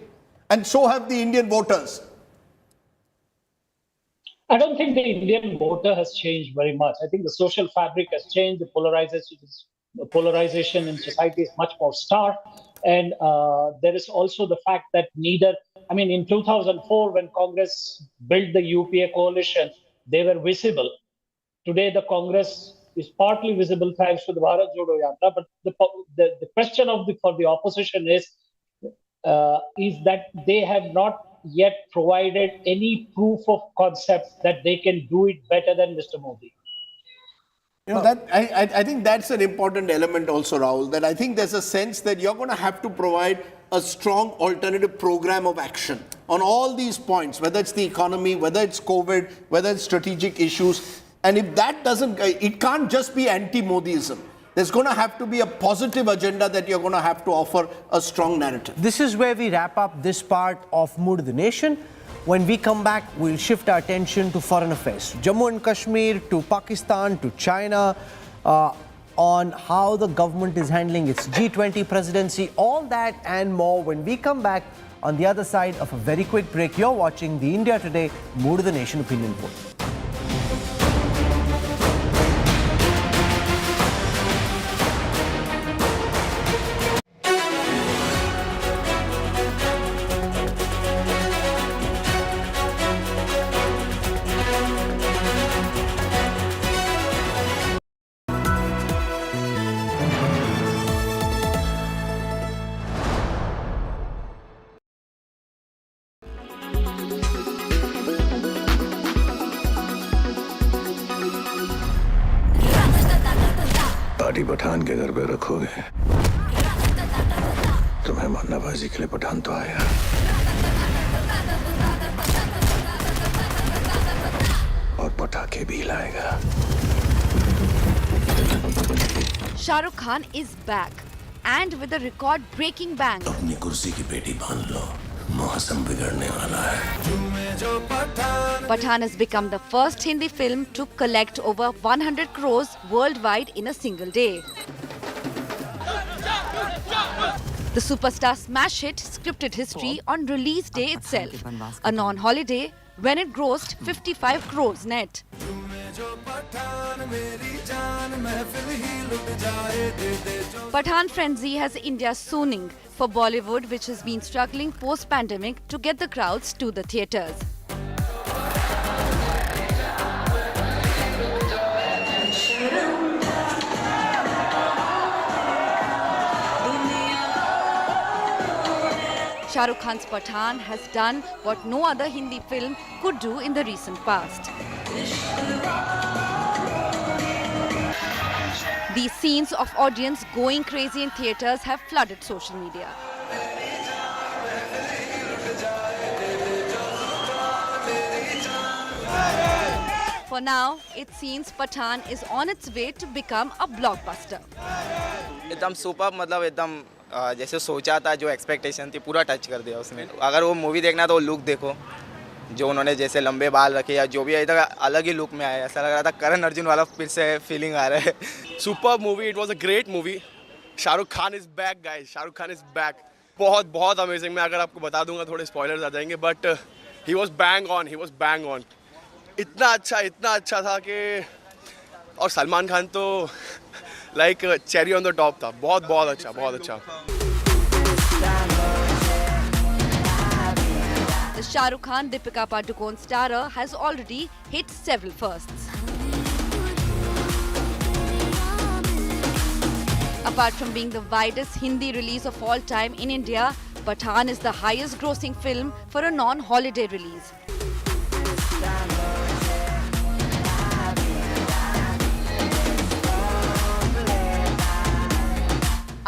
And so have the Indian voters. I don't think the Indian voter has changed very much. I think the social fabric has changed. The polarization in society is much more stark. And there is also the fact that in 2004, when Congress built the UPA coalition, they were visible. Today, the Congress is partly visible thanks to the Bharat Jodo Yatra. But the question for the opposition is that they have not yet provided any proof of concept that they can do it better than Mr. Modi. I think that's an important element also, Rahul, that I think there's a sense that you're going to have to provide a strong alternative program of action on all these points, whether it's the economy, whether it's COVID, whether it's strategic issues. And if that it can't just be anti-Modiism. There's going to have to be a positive agenda that you're going to have to offer a strong narrative. This is where we wrap up this part of Mood of the Nation. When we come back, we'll shift our attention to foreign affairs, Jammu and Kashmir, to Pakistan, to China, on how the government is handling its G20 presidency, all that and more when we come back on the other side of a very quick break. You're watching the India Today Mood of the Nation Opinion Poll. Party Pathan के घर पे रखोगे तो मेहमाननवाजी के लिए पठान तो आया। और पटाखे भी लाएगा। Shah Rukh Khan is back and with a record-breaking bang. अपनी कुर्सी की पेटी बांध लो, मौसम बिगड़ने वाला है। Pathaan has become the first Hindi film to collect over 100 crores worldwide in a single day. The superstar smash hit scripted history on release day itself, a non-holiday when it grossed 55 crores net. Pathaan frenzy has India swooning for Bollywood, which has been struggling post-pandemic to get the crowds to the theatres. Shah Rukh Khan's Pathaan has done what no other Hindi film could do in the recent past. These scenes of audience going crazy in theatres have flooded social media. For now, it seems Pathaan is on its way to become a blockbuster. एकदम super, मतलब एकदम जैसे सोचा था, जो expectation थी पूरा touch कर दिया उसने। अगर वो मूवी देखना तो वो लुक देखो, जो उन्होंने जैसे लंबे बाल रखे या जो भी है, इधर अलग ही लुक में आया। ऐसा लग रहा था करण अर्जुन वाला फिर से फीलिंग आ रहा है। Super movie, it was a great movie. Shahrukh Khan is back guys, Shahrukh Khan is back. बहुत बहुत अमेजिंग। मैं अगर आपको बता दूंगा थोड़े स्पॉयलर्स आ जाएंगे, but he was bang on, he was bang on. इतना अच्छा था कि, और सलमान खान तो like cherry on the top था। बहुत अच्छा, बहुत अच्छा। The Shah Rukh Khan Deepika Padukone starrer has already hit several firsts. Apart from being the widest Hindi release of all time in India, Pathaan is the highest grossing film for a non-holiday release.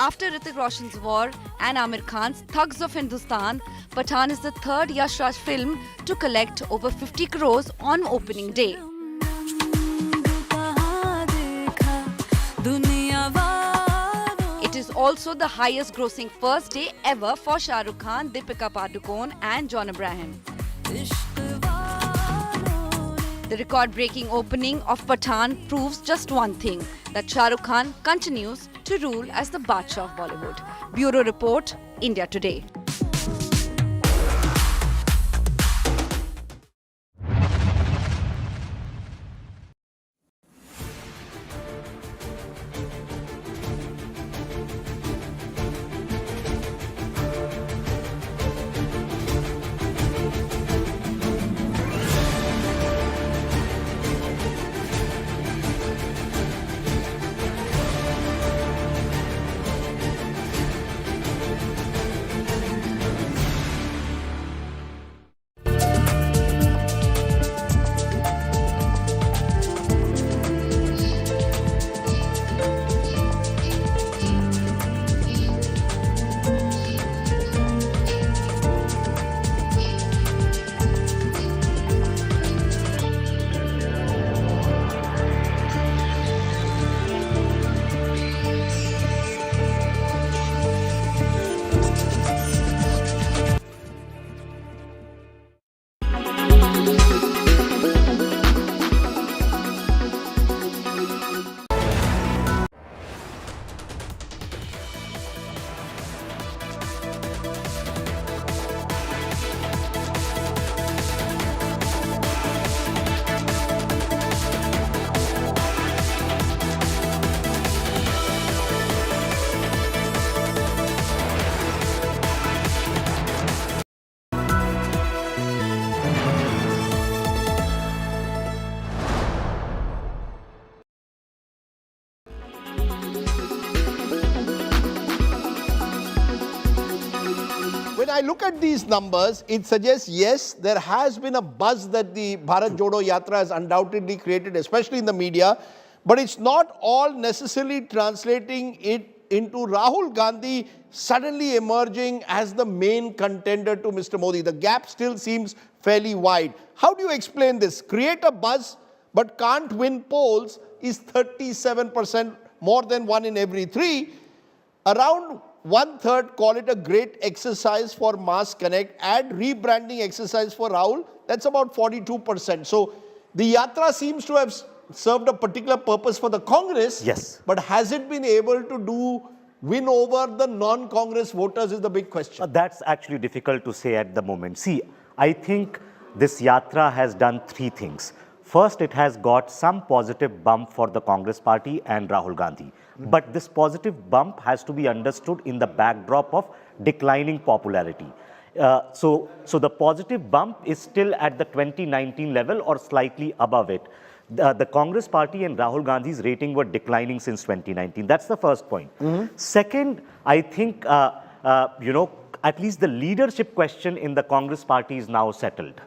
After Hrithik Roshan's War and Amir Khan's Thugs of Hindustan, Pathaan is the third Yash Raj film to collect over 50 crores on opening day. It is also the highest grossing first day ever for Shah Rukh Khan, Deepika Padukone and John Abraham. The record-breaking opening of Pathaan proves just one thing, that Shah Rukh Khan continues to rule as the Badshah of Bollywood. Bureau Report, India Today. I look at these numbers, it suggests, yes, there has been a buzz that the Bharat Jodo Yatra has undoubtedly created, especially in the media, but it's not all necessarily translating it into Rahul Gandhi suddenly emerging as the main contender to Mr. Modi. The gap still seems fairly wide. How do you explain this? Create a buzz, but can't win polls is 37%, more than 1 in every 3. Around 1/3 call it a great exercise for mass connect. Add rebranding exercise for Rahul, that's about 42%. So the Yatra seems to have served a particular purpose for the Congress. Yes. But has it been able to win over the non-Congress voters is the big question. That's actually difficult to say at the moment. See, I think this Yatra has done 3 things. First, it has got some positive bump for the Congress party and Rahul Gandhi. But this positive bump has to be understood in the backdrop of declining popularity. So the positive bump is still at the 2019 level or slightly above it. The Congress party and Rahul Gandhi's rating were declining since 2019. That's the first point. Second, I think, at least the leadership question in the Congress party is now settled.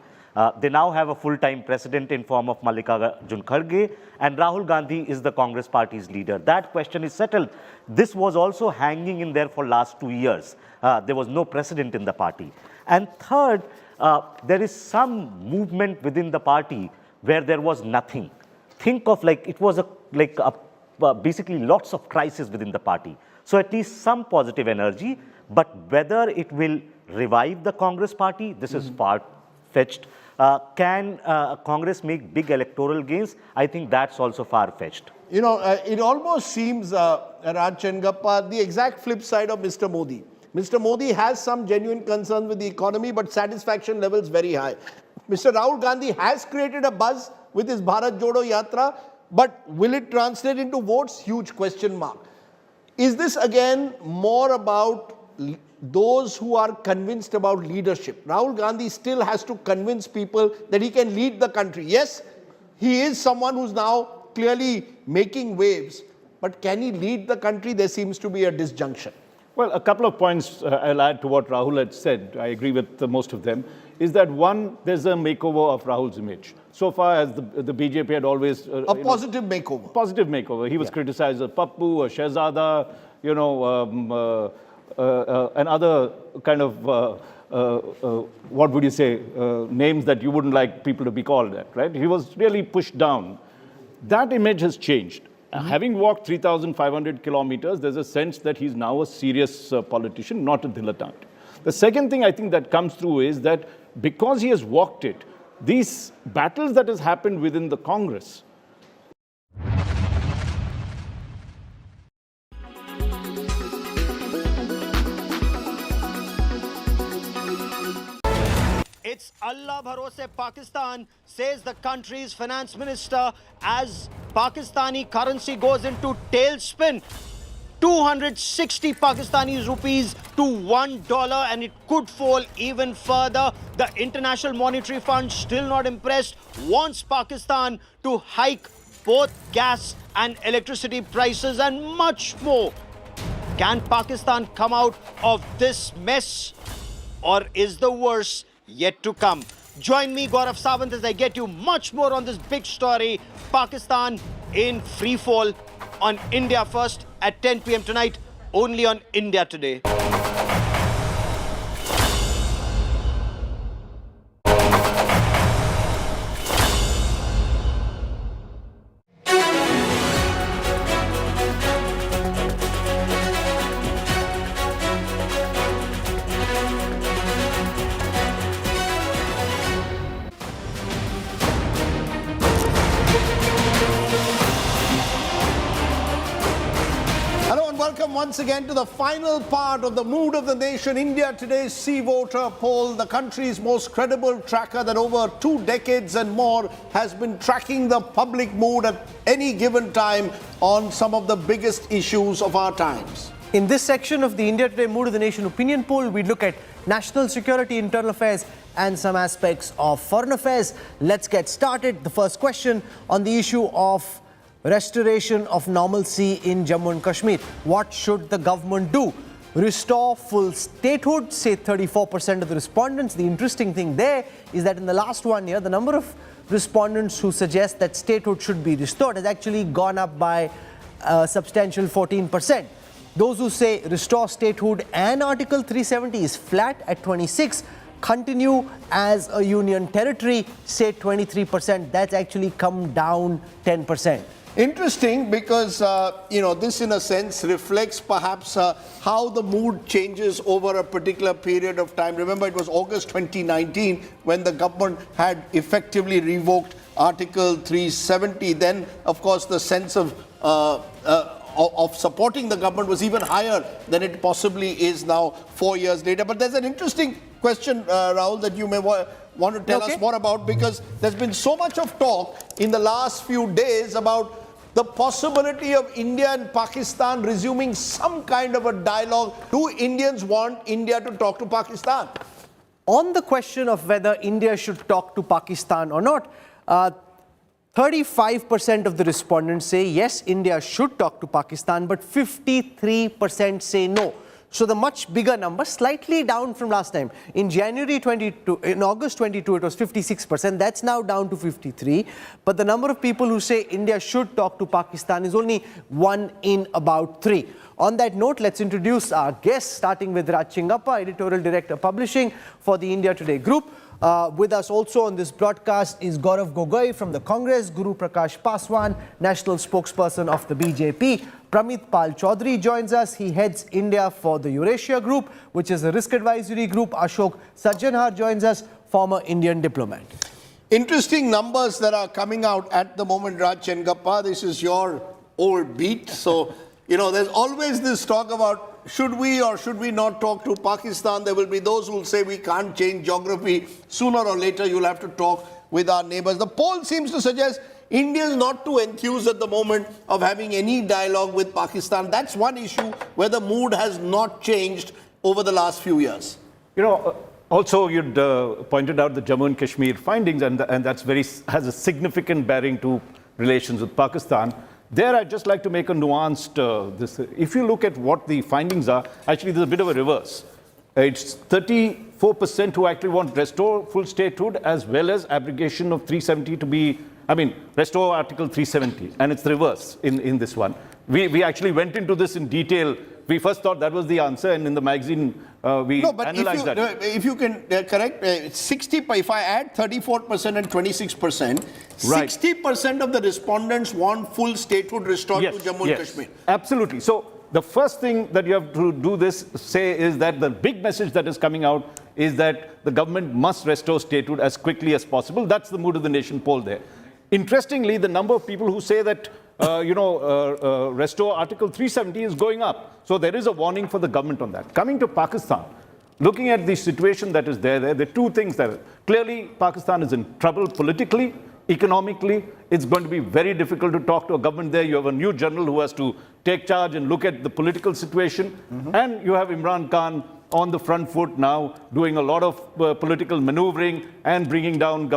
They now have a full-time president in form of Mallikarjun Kharge, and Rahul Gandhi is the Congress party's leader. That question is settled. This was also hanging in there for last 2 years. There was no precedent in the party. And third, there is some movement within the party where there was nothing. Think of it was basically lots of crisis within the party. So at least some positive energy, but whether it will revive the Congress party, this is far-fetched. Can Congress make big electoral gains? I think that's also far-fetched. It almost seems, Raj Chengappa, the exact flip side of Mr. Modi. Mr. Modi has some genuine concerns with the economy, but satisfaction levels very high. Mr. Rahul Gandhi has created a buzz with his Bharat Jodo Yatra, but will it translate into votes? Huge question mark. Is this again more about those who are convinced about leadership? Rahul Gandhi still has to convince people that he can lead the country. Yes, he is someone who's now clearly making waves, but can he lead the country? There seems to be a disjunction. Well, a couple of points I'll add to what Rahul had said. I agree with most of them. Is that one, there's a makeover of Rahul's image. So far as the BJP had always... a positive makeover. Positive makeover. He was criticized as Pappu, a Shehzada, and other kind of, what would you say, names that you wouldn't like people to be called at, right? He was really pushed down. That image has changed. Having walked 3,500 kilometers, there's a sense that he's now a serious politician, not a dilettante. The second thing I think that comes through is that because he has walked it, these battles that has happened within the Congress, It's Allah Bharose Pakistan, says the country's finance minister, as Pakistani currency goes into tailspin. 260 Pakistani rupees to $1, and it could fall even further. The International Monetary Fund, still not impressed, wants Pakistan to hike both gas and electricity prices and much more. Can Pakistan come out of this mess, or is the worst yet to come? Join me, Gaurav Sawant, as I get you much more on this big story. Pakistan in free fall on India First at 10 p.m. tonight, only on India Today. Once again to the final part of the Mood of the Nation, India Today's C-Voter poll, the country's most credible tracker that over 2 decades and more has been tracking the public mood at any given time on some of the biggest issues of our times. In this section of the India Today Mood of the Nation opinion poll, we look at national security, internal affairs, and some aspects of foreign affairs. Let's get started. The first question on the issue of restoration of normalcy in Jammu and Kashmir. What should the government do? restore full statehood, say 34% of the respondents. The interesting thing there is that in the last 1 year, the number of respondents who suggest that statehood should be restored has actually gone up by a substantial 14%. Those who say restore statehood and Article 370 is flat at 26%, continue as a union territory, say 23%. That's actually come down 10%. Interesting, because this in a sense reflects perhaps how the mood changes over a particular period of time. Remember, it was August 2019 when the government had effectively revoked Article 370. Then, of course, the sense of supporting the government was even higher than it possibly is now 4 years later. But there's an interesting question, Rahul, that you may want to tell us more about, because there's been so much of talk in the last few days about the possibility of India and Pakistan resuming some kind of a dialogue. Do Indians want India to talk to Pakistan? On the question of whether India should talk to Pakistan or not, 35% of the respondents say yes, India should talk to Pakistan, but 53% say no. So the much bigger number, slightly down from last time. In August 22, it was 56%. That's now down to 53%. But the number of people who say India should talk to Pakistan is only 1 in about 3. On that note, let's introduce our guests, starting with Raj Chingappa, Editorial Director Publishing for the India Today Group. With us also on this broadcast is Gaurav Gogoi from the Congress, Guru Prakash Paswan, National Spokesperson of the BJP. Pramit Pal Chaudhary joins us. He heads India for the Eurasia Group, which is a risk advisory group. Ashok Sajjanhar joins us, former Indian diplomat. Interesting numbers that are coming out at the moment, Raj Chengappa. This is your old beat. So, there's always this talk about should we or should we not talk to Pakistan. There will be those who will say we can't change geography. Sooner or later, you'll have to talk with our neighbors. The poll seems to suggest India is not too enthused at the moment of having any dialogue with Pakistan. That's one issue where the mood has not changed over the last few years. Also, you'd pointed out the Jammu and Kashmir findings, and that's has a significant bearing to relations with Pakistan. There, I'd just like to make a nuanced, if you look at what the findings are, actually there's a bit of a reverse. It's 34% who actually want restore full statehood as well as abrogation of 370 to be, restore Article 370. And it's the reverse in this one. We actually went into this in detail. We first thought that was the answer, and in the magazine, we analyzed that. If you can correct, 60, if I add 34% and 26%, right. 60% of the respondents want full statehood restored to Jammu and Kashmir. Absolutely. So the first thing that you have to say is that the big message that is coming out is that the government must restore statehood as quickly as possible. That's the mood of the nation poll there. Interestingly, the number of people who say that restore Article 370 is going up. So there is a warning for the government on that. Coming to Pakistan, looking at the situation that is there are two things that clearly Pakistan is in trouble politically, economically. It's going to be very difficult to talk to a government there. You have a new general who has to take charge and look at the political situation. And you have Imran Khan on the front foot now, doing a lot of political maneuvering and bringing down,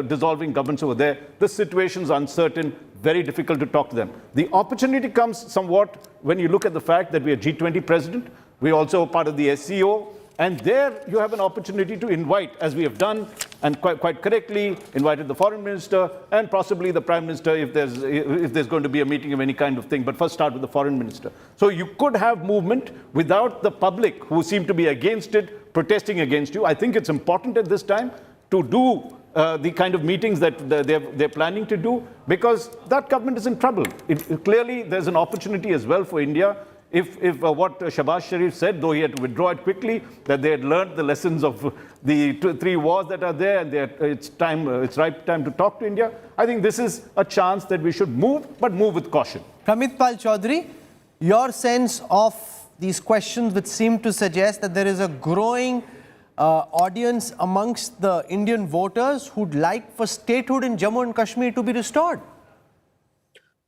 dissolving governments over there. The situation is uncertain, very difficult to talk to them. The opportunity comes somewhat when you look at the fact that we are G20 president. We're also part of the SCO. And there you have an opportunity to invite, as we have done, and quite correctly, invited the foreign minister and possibly the prime minister if there's going to be a meeting of any kind of thing. But first start with the foreign minister. So you could have movement without the public who seem to be against it, protesting against you. I think it's important at this time to do the kind of meetings that they're planning to do, because that government is in trouble. Clearly, there's an opportunity as well for India. If what Shahbaz Sharif said, though he had to withdraw it quickly, that they had learned the lessons of the 3 wars that are there, and it's right time to talk to India. I think this is a chance that we should move, but move with caution. Pramit Pal Chaudhary, your sense of these questions which seem to suggest that there is a growing audience amongst the Indian voters who'd like for statehood in Jammu and Kashmir to be restored?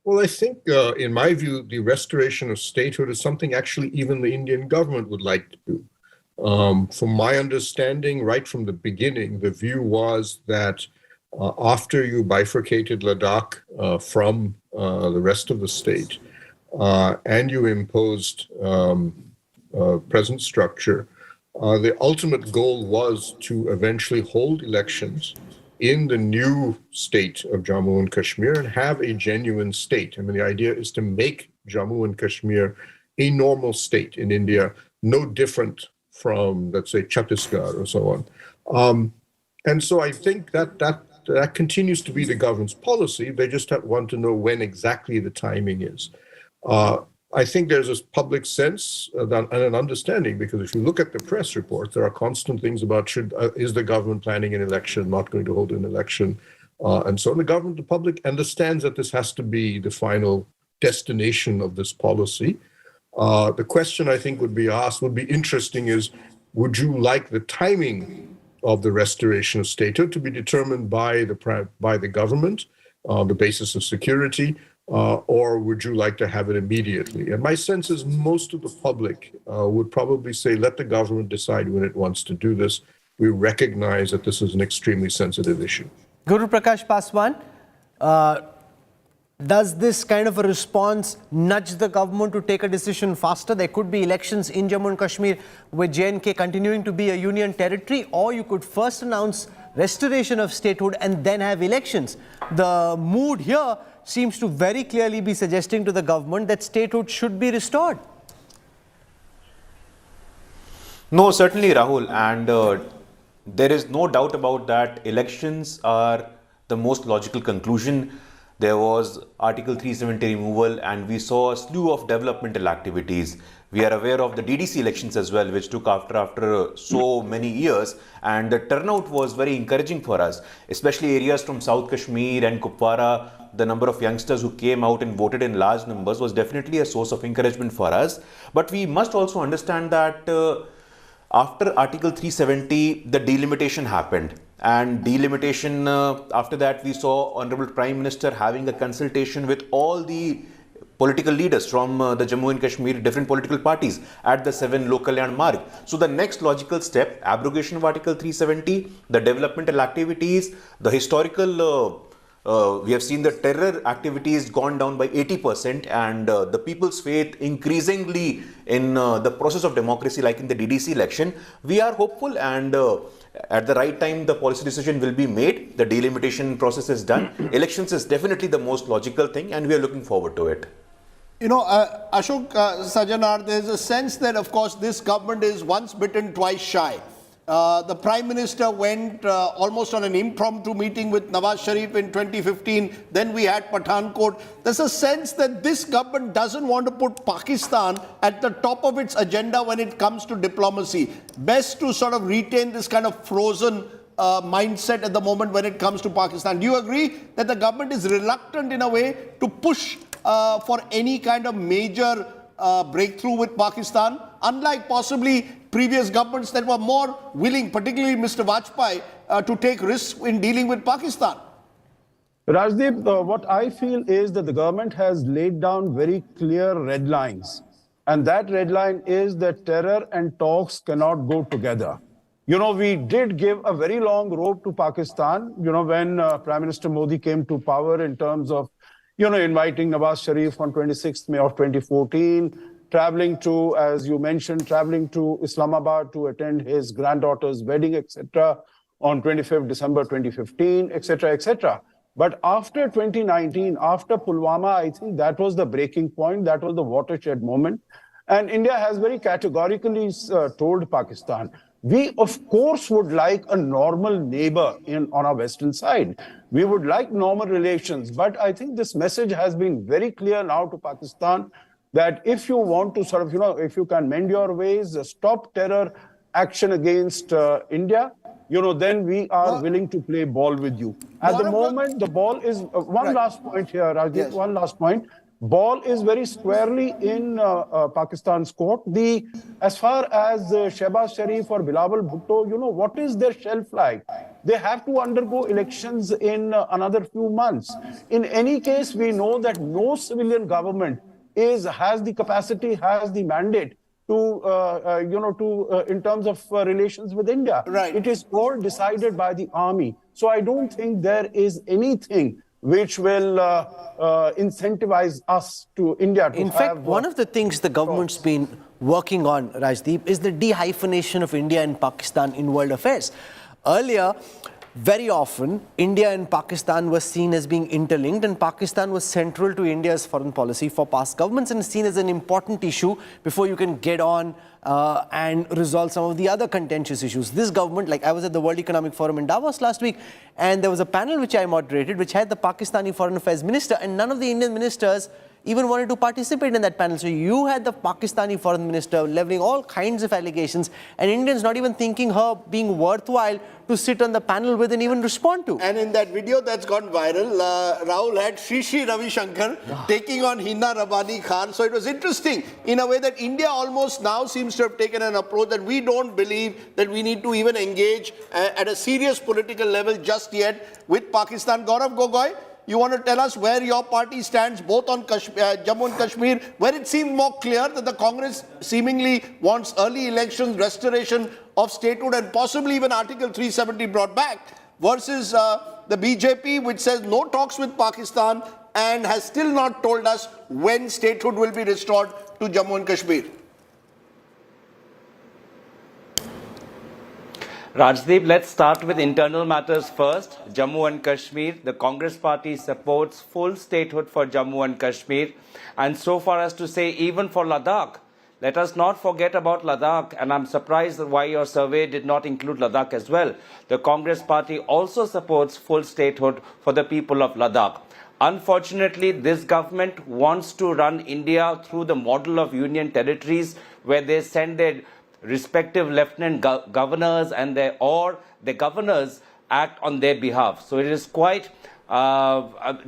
Well, I think, in my view, the restoration of statehood is something actually even the Indian government would like to do. From my understanding, right from the beginning, the view was that after you bifurcated Ladakh from the rest of the state, and you imposed present structure, the ultimate goal was to eventually hold elections in the new state of Jammu and Kashmir and have a genuine state. I mean, the idea is to make Jammu and Kashmir a normal state in India, no different from, let's say, Chhattisgarh or so on. And so I think that continues to be the government's policy. They just want to know when exactly the timing is. I think there's a public sense and an understanding, because if you look at the press reports, there are constant things about is the government planning an election, not going to hold an election, and so the government, the public understands that this has to be the final destination of this policy. The question I think would be asked, would be interesting, is would you like the timing of the restoration of statehood to be determined by the government on the basis of security, or would you like to have it immediately? And my sense is most of the public would probably say, let the government decide when it wants to do this. We recognize that this is an extremely sensitive issue. Guru Prakash Paswan, does this kind of a response nudge the government to take a decision faster? There could be elections in Jammu and Kashmir with J&K continuing to be a union territory, or you could first announce restoration of statehood and then have elections. The mood here seems to very clearly be suggesting to the government that statehood should be restored. No, certainly, Rahul, and there is no doubt about that. Elections are the most logical conclusion. There was Article 370 removal, and we saw a slew of developmental activities. We are aware of the DDC elections as well, which took after so many years, and the turnout was very encouraging for us, especially areas from South Kashmir and Kupwara. The number of youngsters who came out and voted in large numbers was definitely a source of encouragement for us. But we must also understand that after Article 370, the delimitation happened. And delimitation, after that, we saw Honorable Prime Minister having a consultation with all the political leaders from the Jammu and Kashmir, different political parties at the 7 local land mark. So the next logical step, abrogation of Article 370, the developmental activities, the historical, we have seen the terror activities gone down by 80%, and the people's faith increasingly in the process of democracy, like in the DDC election. We are hopeful, and at the right time, the policy decision will be made. The delimitation process is done. Elections is definitely the most logical thing, and we are looking forward to it. You know, Ashok Sajanar, there's a sense that, of course, this government is once bitten, twice shy. The Prime Minister went almost on an impromptu meeting with Nawaz Sharif in 2015. Then we had Pathaan. There's a sense that this government doesn't want to put Pakistan at the top of its agenda when it comes to diplomacy. Best to sort of retain this kind of frozen mindset at the moment when it comes to Pakistan. Do you agree that the government is reluctant in a way to push for any kind of major breakthrough with Pakistan, unlike possibly previous governments that were more willing, particularly Mr. Vajpayee, to take risks in dealing with Pakistan? Rajdeep, what I feel is that the government has laid down very clear red lines. And that red line is that terror and talks cannot go together. You know, we did give a very long rope to Pakistan, you know, when Prime Minister Modi came to power, in terms of, you know, inviting Nawaz Sharif on 26th May of 2014, traveling to, as you mentioned, traveling to Islamabad to attend his granddaughter's wedding, etc., on 25th December 2015, etc., etc. But after 2019, after Pulwama, I think that was the breaking point, that was the watershed moment. And India has very categorically told Pakistan, we, of course, would like a normal neighbor on our western side. We would like normal relations. But I think this message has been very clear now to Pakistan, that if you want to sort of, you know, if you can mend your ways, stop terror action against India, you know, then we are willing to play ball with you. At the moment, the ball is, one last point here, Rajdeep, yes. One last point. Ball is very squarely in Pakistan's court. As far as Shehbaz Sharif or Bilawal Bhutto, you know, what is their shelf life? They have to undergo elections in another few months. In any case, we know that no civilian government has the capacity, has the mandate to, in terms of relations with India. Right. It is all decided by the army. So I don't think there is anything which will incentivize us to India to In fact, one of the things the government's been working on, Rajdeep, is the de-hyphenation of India and Pakistan in world affairs. Earlier, very often, India and Pakistan were seen as being interlinked, and Pakistan was central to India's foreign policy for past governments and seen as an important issue before you can get on and resolve some of the other contentious issues. This government, like I was at the World Economic Forum in Davos last week, and there was a panel which I moderated, which had the Pakistani Foreign Affairs Minister, and none of the Indian ministers even wanted to participate in that panel. So you had the Pakistani foreign minister leveling all kinds of allegations, and Indians not even thinking her being worthwhile to sit on the panel with and even respond to. And in that video that's gone viral, Rahul had Shri Ravi Shankar taking on Hina Rabani Khan. So it was interesting in a way that India almost now seems to have taken an approach that we don't believe that we need to even engage at a serious political level just yet with Pakistan. Gaurav Gogoi, you want to tell us where your party stands both on Jammu and Kashmir, where it seemed more clear that the Congress seemingly wants early elections, restoration of statehood and possibly even Article 370 brought back, versus the BJP, which says no talks with Pakistan and has still not told us when statehood will be restored to Jammu and Kashmir. Rajdeep, let's start with internal matters first. Jammu and Kashmir, the Congress party supports full statehood for Jammu and Kashmir, and so far as to say even for Ladakh. Let us not forget about Ladakh, and I'm surprised why your survey did not include Ladakh as well. The Congress party also supports full statehood for the people of Ladakh. Unfortunately, this government wants to run India through the model of union territories, where they send their respective lieutenant governors and the governors act on their behalf. So it is quite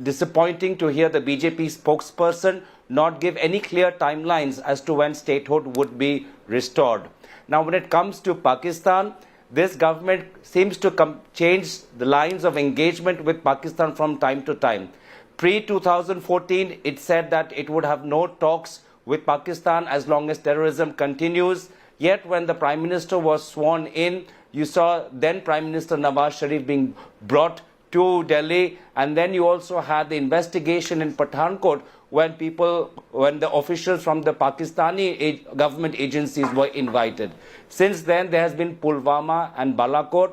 disappointing to hear the BJP spokesperson not give any clear timelines as to when statehood would be restored. Now, when it comes to Pakistan, this government seems to change the lines of engagement with Pakistan from time to time. Pre-2014, it said that it would have no talks with Pakistan as long as terrorism continues. Yet when the Prime Minister was sworn in, you saw then Prime Minister Nawaz Sharif being brought to Delhi, and then you also had the investigation in Pathaan when the officials from the Pakistani government agencies were invited. Since then, there has been Pulwama and Balakot,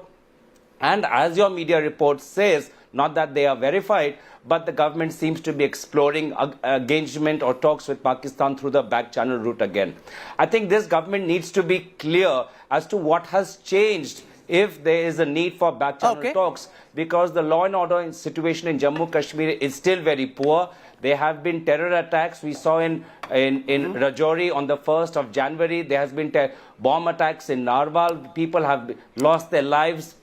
and as your media report says, not that they are verified, but the government seems to be exploring engagement or talks with Pakistan through the back channel route again. I think this government needs to be clear as to what has changed if there is a need for back channel talks, because the law and order situation in Jammu Kashmir is still very poor. There have been terror attacks. We saw in Rajouri on the 1st of January. There has been bomb attacks in Narwal. People have lost their lives.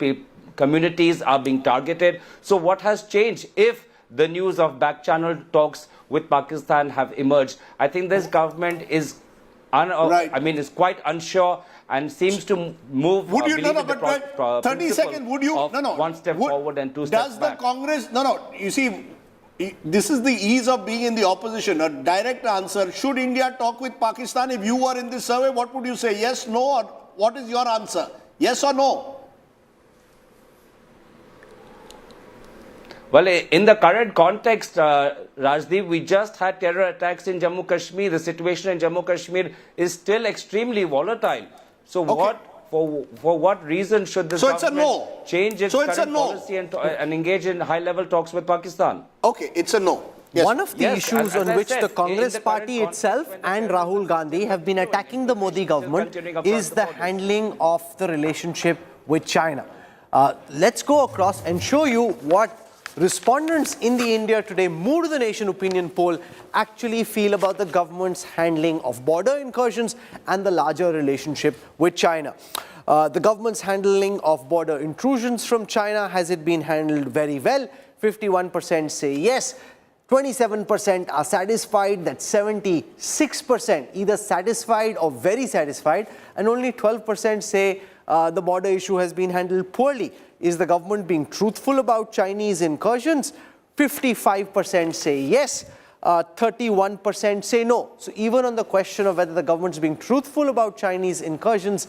Communities are being targeted. So what has changed if the news of back channel talks with Pakistan have emerged? I think this government is is quite unsure and seems to move. Would you 30 seconds? Would you one step forward and two steps back? Does the Congress? You see, this is the ease of being in the opposition. A direct answer: should India talk with Pakistan? If you were in this survey, what would you say? Yes, no, or what is your answer? Yes or no? Well, in the current context, Rajdeep, we just had terror attacks in Jammu Kashmir. The situation in Jammu Kashmir is still extremely volatile. So for what reason should this government change its current policy and engage in high-level talks with Pakistan? Okay, it's a no. Yes. One of the issues on which the Congress party itself and Rahul Gandhi have been attacking the Modi government is the handling of the relationship with China. Let's go across and show you what respondents in the India Today Mood of the Nation opinion poll actually feel about the government's handling of border incursions and the larger relationship with China. The government's handling of border intrusions from China, has it been handled very well? 51% say yes. 27% are satisfied, that's 76% either satisfied or very satisfied, and only 12% say the border issue has been handled poorly. Is the government being truthful about Chinese incursions? 55% say yes, 31% say no. So even on the question of whether the government is being truthful about Chinese incursions,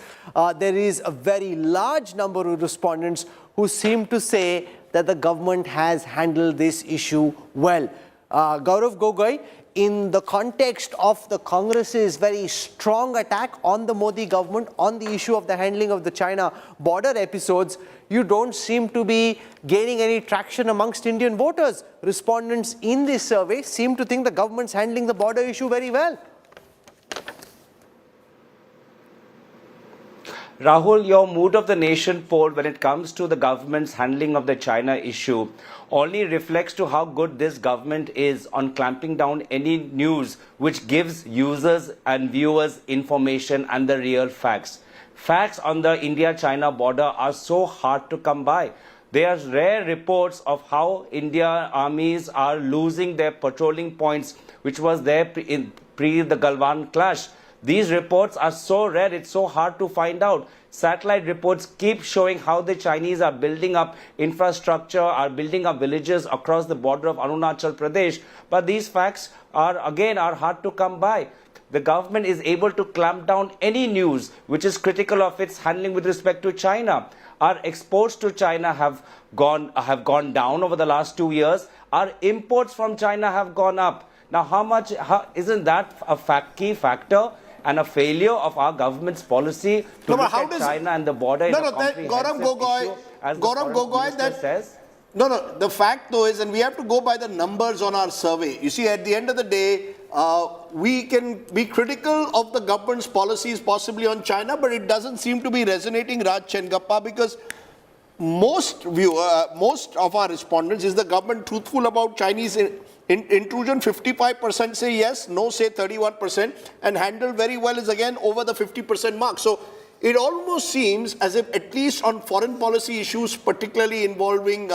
there is a very large number of respondents who seem to say that the government has handled this issue well. Gaurav Gogoi, in the context of the Congress's very strong attack on the Modi government on the issue of the handling of the China border episodes, you don't seem to be gaining any traction amongst Indian voters. Respondents in this survey seem to think the government's handling the border issue very well. Rahul, your mood of the nation poll when it comes to the government's handling of the China issue only reflects to how good this government is on clamping down any news which gives users and viewers information and the real facts. Facts on the India-China border are so hard to come by. There are rare reports of how India armies are losing their patrolling points, which was there pre the Galwan clash. These reports are so rare, it's so hard to find out. Satellite reports keep showing how the Chinese are building up infrastructure, are building up villages across the border of Arunachal Pradesh. But these facts are hard to come by. The government is able to clamp down any news which is critical of its handling with respect to China. Our exports to China have gone down over the last 2 years. Our imports from China have gone up. Now, isn't that a key factor and a failure of our government's policy to look at China and the border in a comprehensive issue, as the Foreign Minister says? The fact though is, and we have to go by the numbers on our survey. You see, at the end of the day, we can be critical of the government's policies possibly on China, but it doesn't seem to be resonating, Raj Chengappa, because most of our respondents, is the government truthful about Chinese intrusion? 55% say yes, no say 31%, and handled very well is again over the 50% mark. So it almost seems as if, at least on foreign policy issues, particularly involving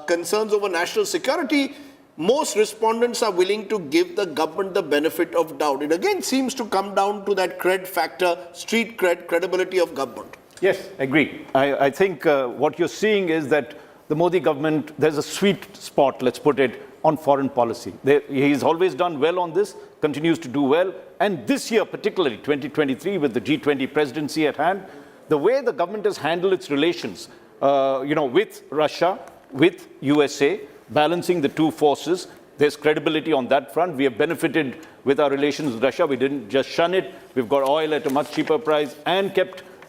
concerns over national security, most respondents are willing to give the government the benefit of doubt. It again seems to come down to that cred factor, street cred, credibility of government. Yes, agree. I think what you're seeing is that the Modi government, there's a sweet spot, let's put it, on foreign policy. He's always done well on this, continues to do well. And this year, particularly 2023, with the G20 presidency at hand, the way the government has handled its relations, with Russia, with USA, balancing the two forces, there's credibility on that front. We have benefited with our relations with Russia. We didn't just shun it. We've got oil at a much cheaper price and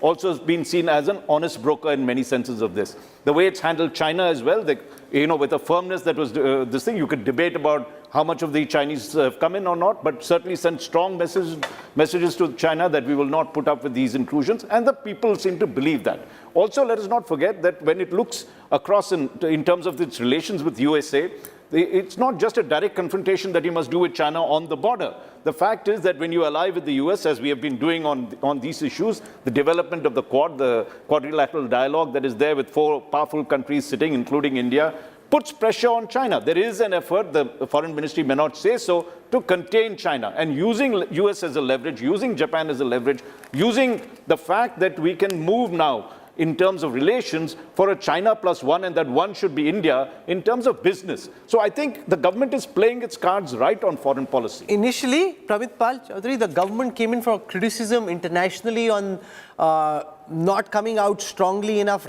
also been seen as an honest broker in many senses of this. The way it's handled China as well, with a firmness that was this thing, you could debate about how much of the Chinese have come in or not, but certainly sent strong messages to China that we will not put up with these intrusions, and the people seem to believe that. Also, let us not forget that when it looks across in terms of its relations with USA, it's not just a direct confrontation that you must do with China on the border. The fact is that when you ally with the US, as we have been doing on these issues, the development of the Quad, the quadrilateral dialogue that is there with 4 powerful countries sitting, including India, puts pressure on China. There is an effort, the foreign ministry may not say so, to contain China, and using US as a leverage, using Japan as a leverage, using the fact that we can move now in terms of relations for a China plus one, and that one should be India in terms of business. So I think the government is playing its cards right on foreign policy. Initially, Pramit Pal Chaudhary, the government came in for criticism internationally on not coming out strongly enough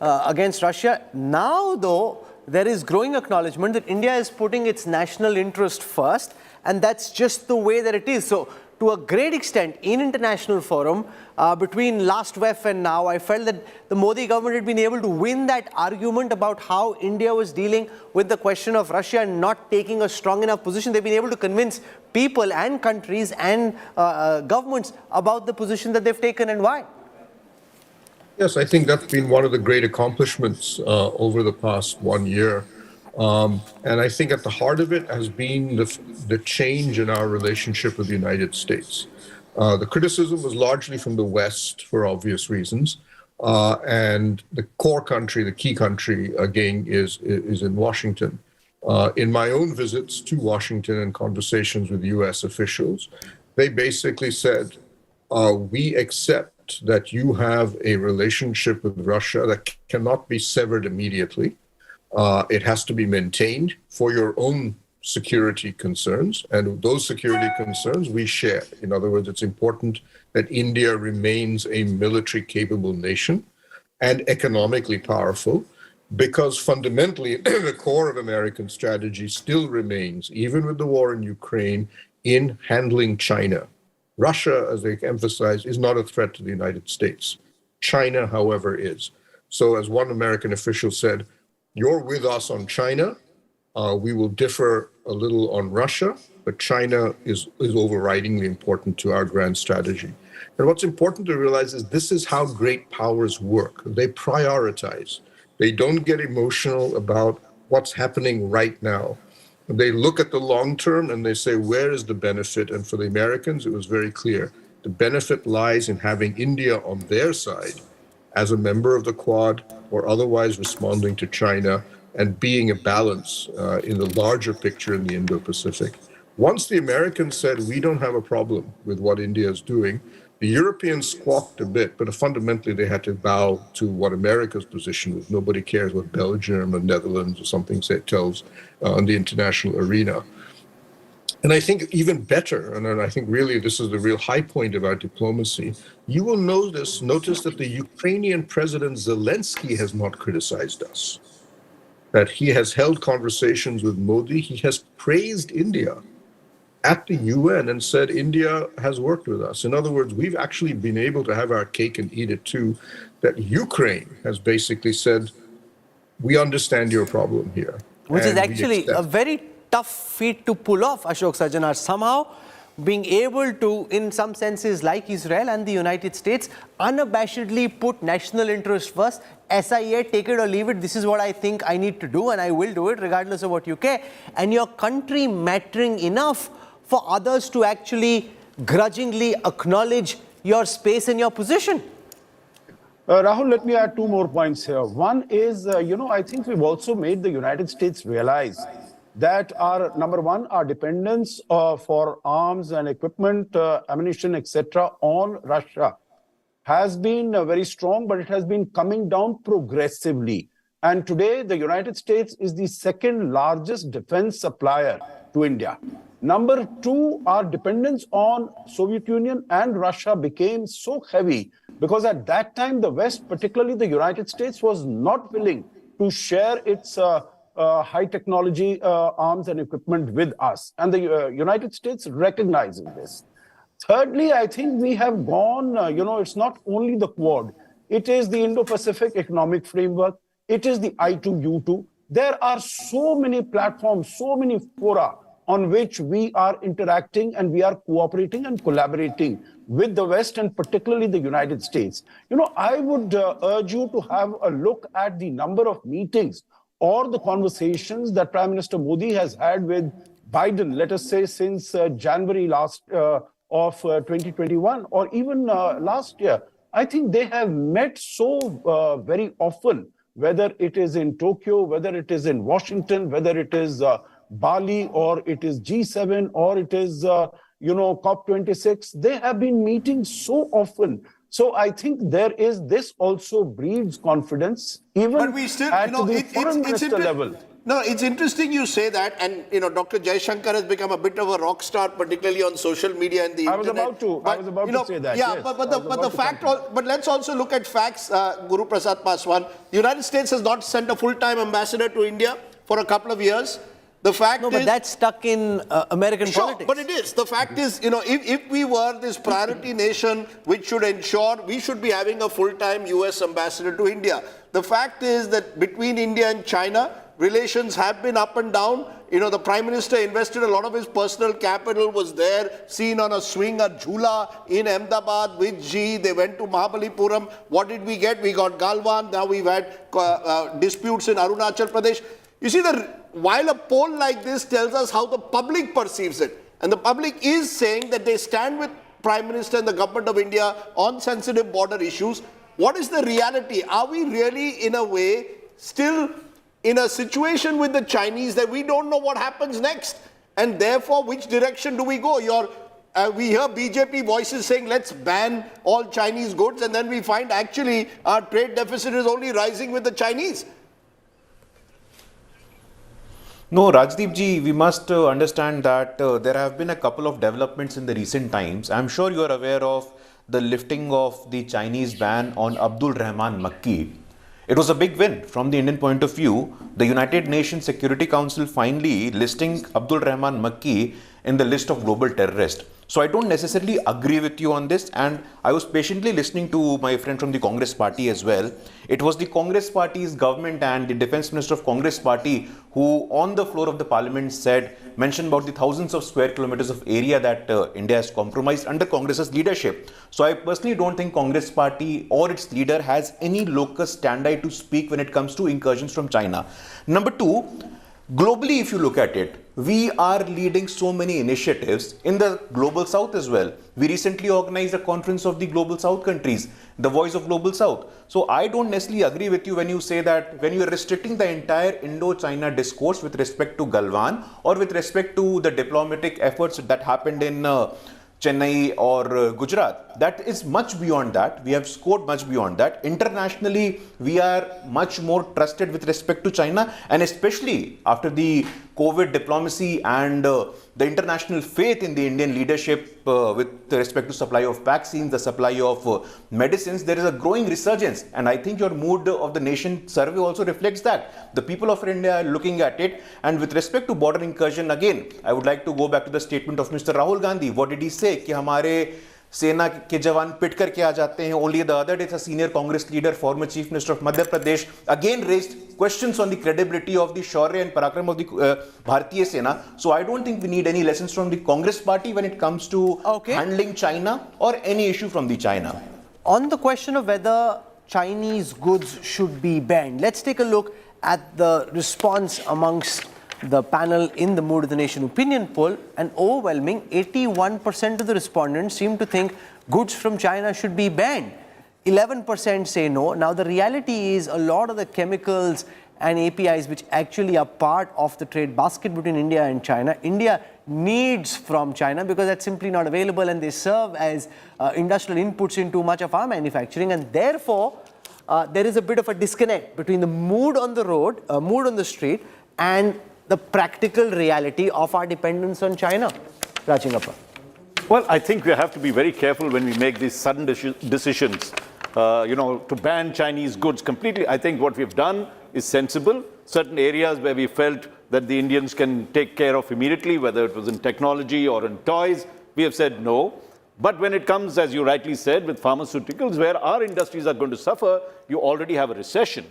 against Russia. Now, though, there is growing acknowledgement that India is putting its national interest first, and that's just the way that it is. So, to a great extent, in international forum, between last WEF and now, I felt that the Modi government had been able to win that argument about how India was dealing with the question of Russia and not taking a strong enough position. They've been able to convince people and countries and governments about the position that they've taken and why. Yes, I think that's been one of the great accomplishments over the past 1 year. And I think at the heart of it has been the change in our relationship with the United States. The criticism was largely from the West for obvious reasons. And the core country, the key country, again, is in Washington. In my own visits to Washington and conversations with US officials, they basically said, we accept that you have a relationship with Russia that cannot be severed immediately. It has to be maintained for your own security concerns, and those security concerns we share. In other words, it's important that India remains a military capable nation and economically powerful, because fundamentally the core of American strategy still remains, even with the war in Ukraine, in handling China. Russia, as they emphasize, is not a threat to the United States. China, however, is. So as one American official said, you're with us on China, we will differ a little on Russia, but China is overridingly important to our grand strategy. And what's important to realize is this is how great powers work. They prioritize. They don't get emotional about what's happening right now. They look at the long term and they say, where is the benefit? And for the Americans, it was very clear. The benefit lies in having India on their side as a member of the Quad or otherwise responding to China and being a balance in the larger picture in the Indo-Pacific. Once the Americans said, we don't have a problem with what India is doing, the Europeans squawked a bit, but fundamentally they had to bow to what America's position was. Nobody cares what Belgium or Netherlands or something tells on the international arena. And I think even better, and I think really this is the real high point of our diplomacy, you will notice that the Ukrainian President Zelensky has not criticized us, that he has held conversations with Modi. He has praised India at the UN and said India has worked with us. In other words, we've actually been able to have our cake and eat it too, that Ukraine has basically said, we understand your problem here. Which is actually a very tough feat to pull off, Ashok Sajjanar. Somehow being able to, in some senses like Israel and the United States, unabashedly put national interest first, SIA, take it or leave it, this is what I think I need to do and I will do it regardless of what you care, and your country mattering enough for others to actually grudgingly acknowledge your space and your position. Rahul, let me add two more points here. One is, I think we've also made the United States realize that number one, our dependence for arms and equipment, ammunition, etc. on Russia has been very strong, but it has been coming down progressively. And today, the United States is the second largest defense supplier to India. Number two, our dependence on Soviet Union and Russia became so heavy because at that time, the West, particularly the United States, was not willing to share its high technology arms and equipment with us. And the United States recognizes this. Thirdly, I think we have gone, it's not only the Quad, it is the Indo-Pacific Economic Framework, it is the I2U2. There are so many platforms, so many fora on which we are interacting and we are cooperating and collaborating with the West and particularly the United States. I would urge you to have a look at the number of meetings or the conversations that Prime Minister Modi has had with Biden, let us say since January of 2021 or even last year. I think they have met so very often, whether it is in Tokyo, whether it is in Washington, whether it is Bali or it is G7 or it is, COP26. They have been meeting so often. So I think this also breeds confidence, even but we still, at the foreign minister level. No, it's interesting you say that, and Dr. Jaishankar has become a bit of a rock star, particularly on social media and the internet. I was about to say that. Yeah, yes, but the fact, but let's also look at facts, Guru Prasad Paswan. The United States has not sent a full-time ambassador to India for a couple of years. The fact is, but that's stuck in American politics. But it is. The fact is, if we were this priority nation, which should ensure we should be having a full-time US ambassador to India. The fact is that between India and China, relations have been up and down. The Prime Minister invested a lot of his personal capital, was there, seen on a swing, a jhula in Ahmedabad with Xi. They went to Mahabalipuram. What did we get? We got Galwan. Now we've had disputes in Arunachal Pradesh. You see, while a poll like this tells us how the public perceives it, and the public is saying that they stand with Prime Minister and the government of India on sensitive border issues, what is the reality? Are we really, in a way, still in a situation with the Chinese that we don't know what happens next? And therefore, which direction do we go? We hear BJP voices saying, let's ban all Chinese goods, and then we find actually our trade deficit is only rising with the Chinese. No, Rajdeep ji, we must understand that there have been a couple of developments in the recent times. I'm sure you are aware of the lifting of the Chinese ban on Abdul Rahman Makki. It was a big win from the Indian point of view. The United Nations Security Council finally listing Abdul Rahman Makki in the list of global terrorists. So I don't necessarily agree with you on this, and I was patiently listening to my friend from the Congress party as well. It was the Congress party's government and the Defense Minister of Congress party who on the floor of the parliament mentioned about the thousands of square kilometers of area that India has compromised under Congress's leadership. So I personally don't think Congress party or its leader has any locus standi to speak when it comes to incursions from China. Number two, globally, if you look at it, we are leading so many initiatives in the Global South as well. We recently organized a conference of the Global South countries, the Voice of Global South. So I don't necessarily agree with you when you say that when you are restricting the entire Indo-China discourse with respect to Galwan or with respect to the diplomatic efforts that happened in Chennai or Gujarat. That is much beyond that. We have scored much beyond that. Internationally, we are much more trusted with respect to China, and especially after the COVID diplomacy and the international faith in the Indian leadership with respect to supply of vaccines, the supply of medicines, there is a growing resurgence. And I think your mood of the nation survey also reflects that. The people of India are looking at it. And with respect to border incursion, again, I would like to go back to the statement of Mr. Rahul Gandhi. What did he say? कि हमारे सेना के जवान पिट करके आ जाते हैं. Only the other day, a senior Congress leader, former Chief Minister of Madhya Pradesh, again raised questions on the credibility of the Shaurya and Parakram of the Bharatiya Sena. So I don't think we need any lessons from the Congress party when it comes to handling China or any issue from the China. On the question of whether Chinese goods should be banned, let's take a look at the response amongst the panel in the Mood of the Nation opinion poll. An overwhelming 81% of the respondents seem to think goods from China should be banned. 11% say no. Now the reality is a lot of the chemicals and APIs which actually are part of the trade basket between India and China, India needs from China because that's simply not available, and they serve as industrial inputs into much of our manufacturing, and therefore there is a bit of a disconnect between the mood on the road, mood on the street, and the practical reality of our dependence on China. Rajingappa. Well, I think we have to be very careful when we make these sudden decisions, to ban Chinese goods completely. I think what we've done is sensible. Certain areas where we felt that the Indians can take care of immediately, whether it was in technology or in toys, we have said no. But when it comes, as you rightly said, with pharmaceuticals, where our industries are going to suffer, you already have a recession.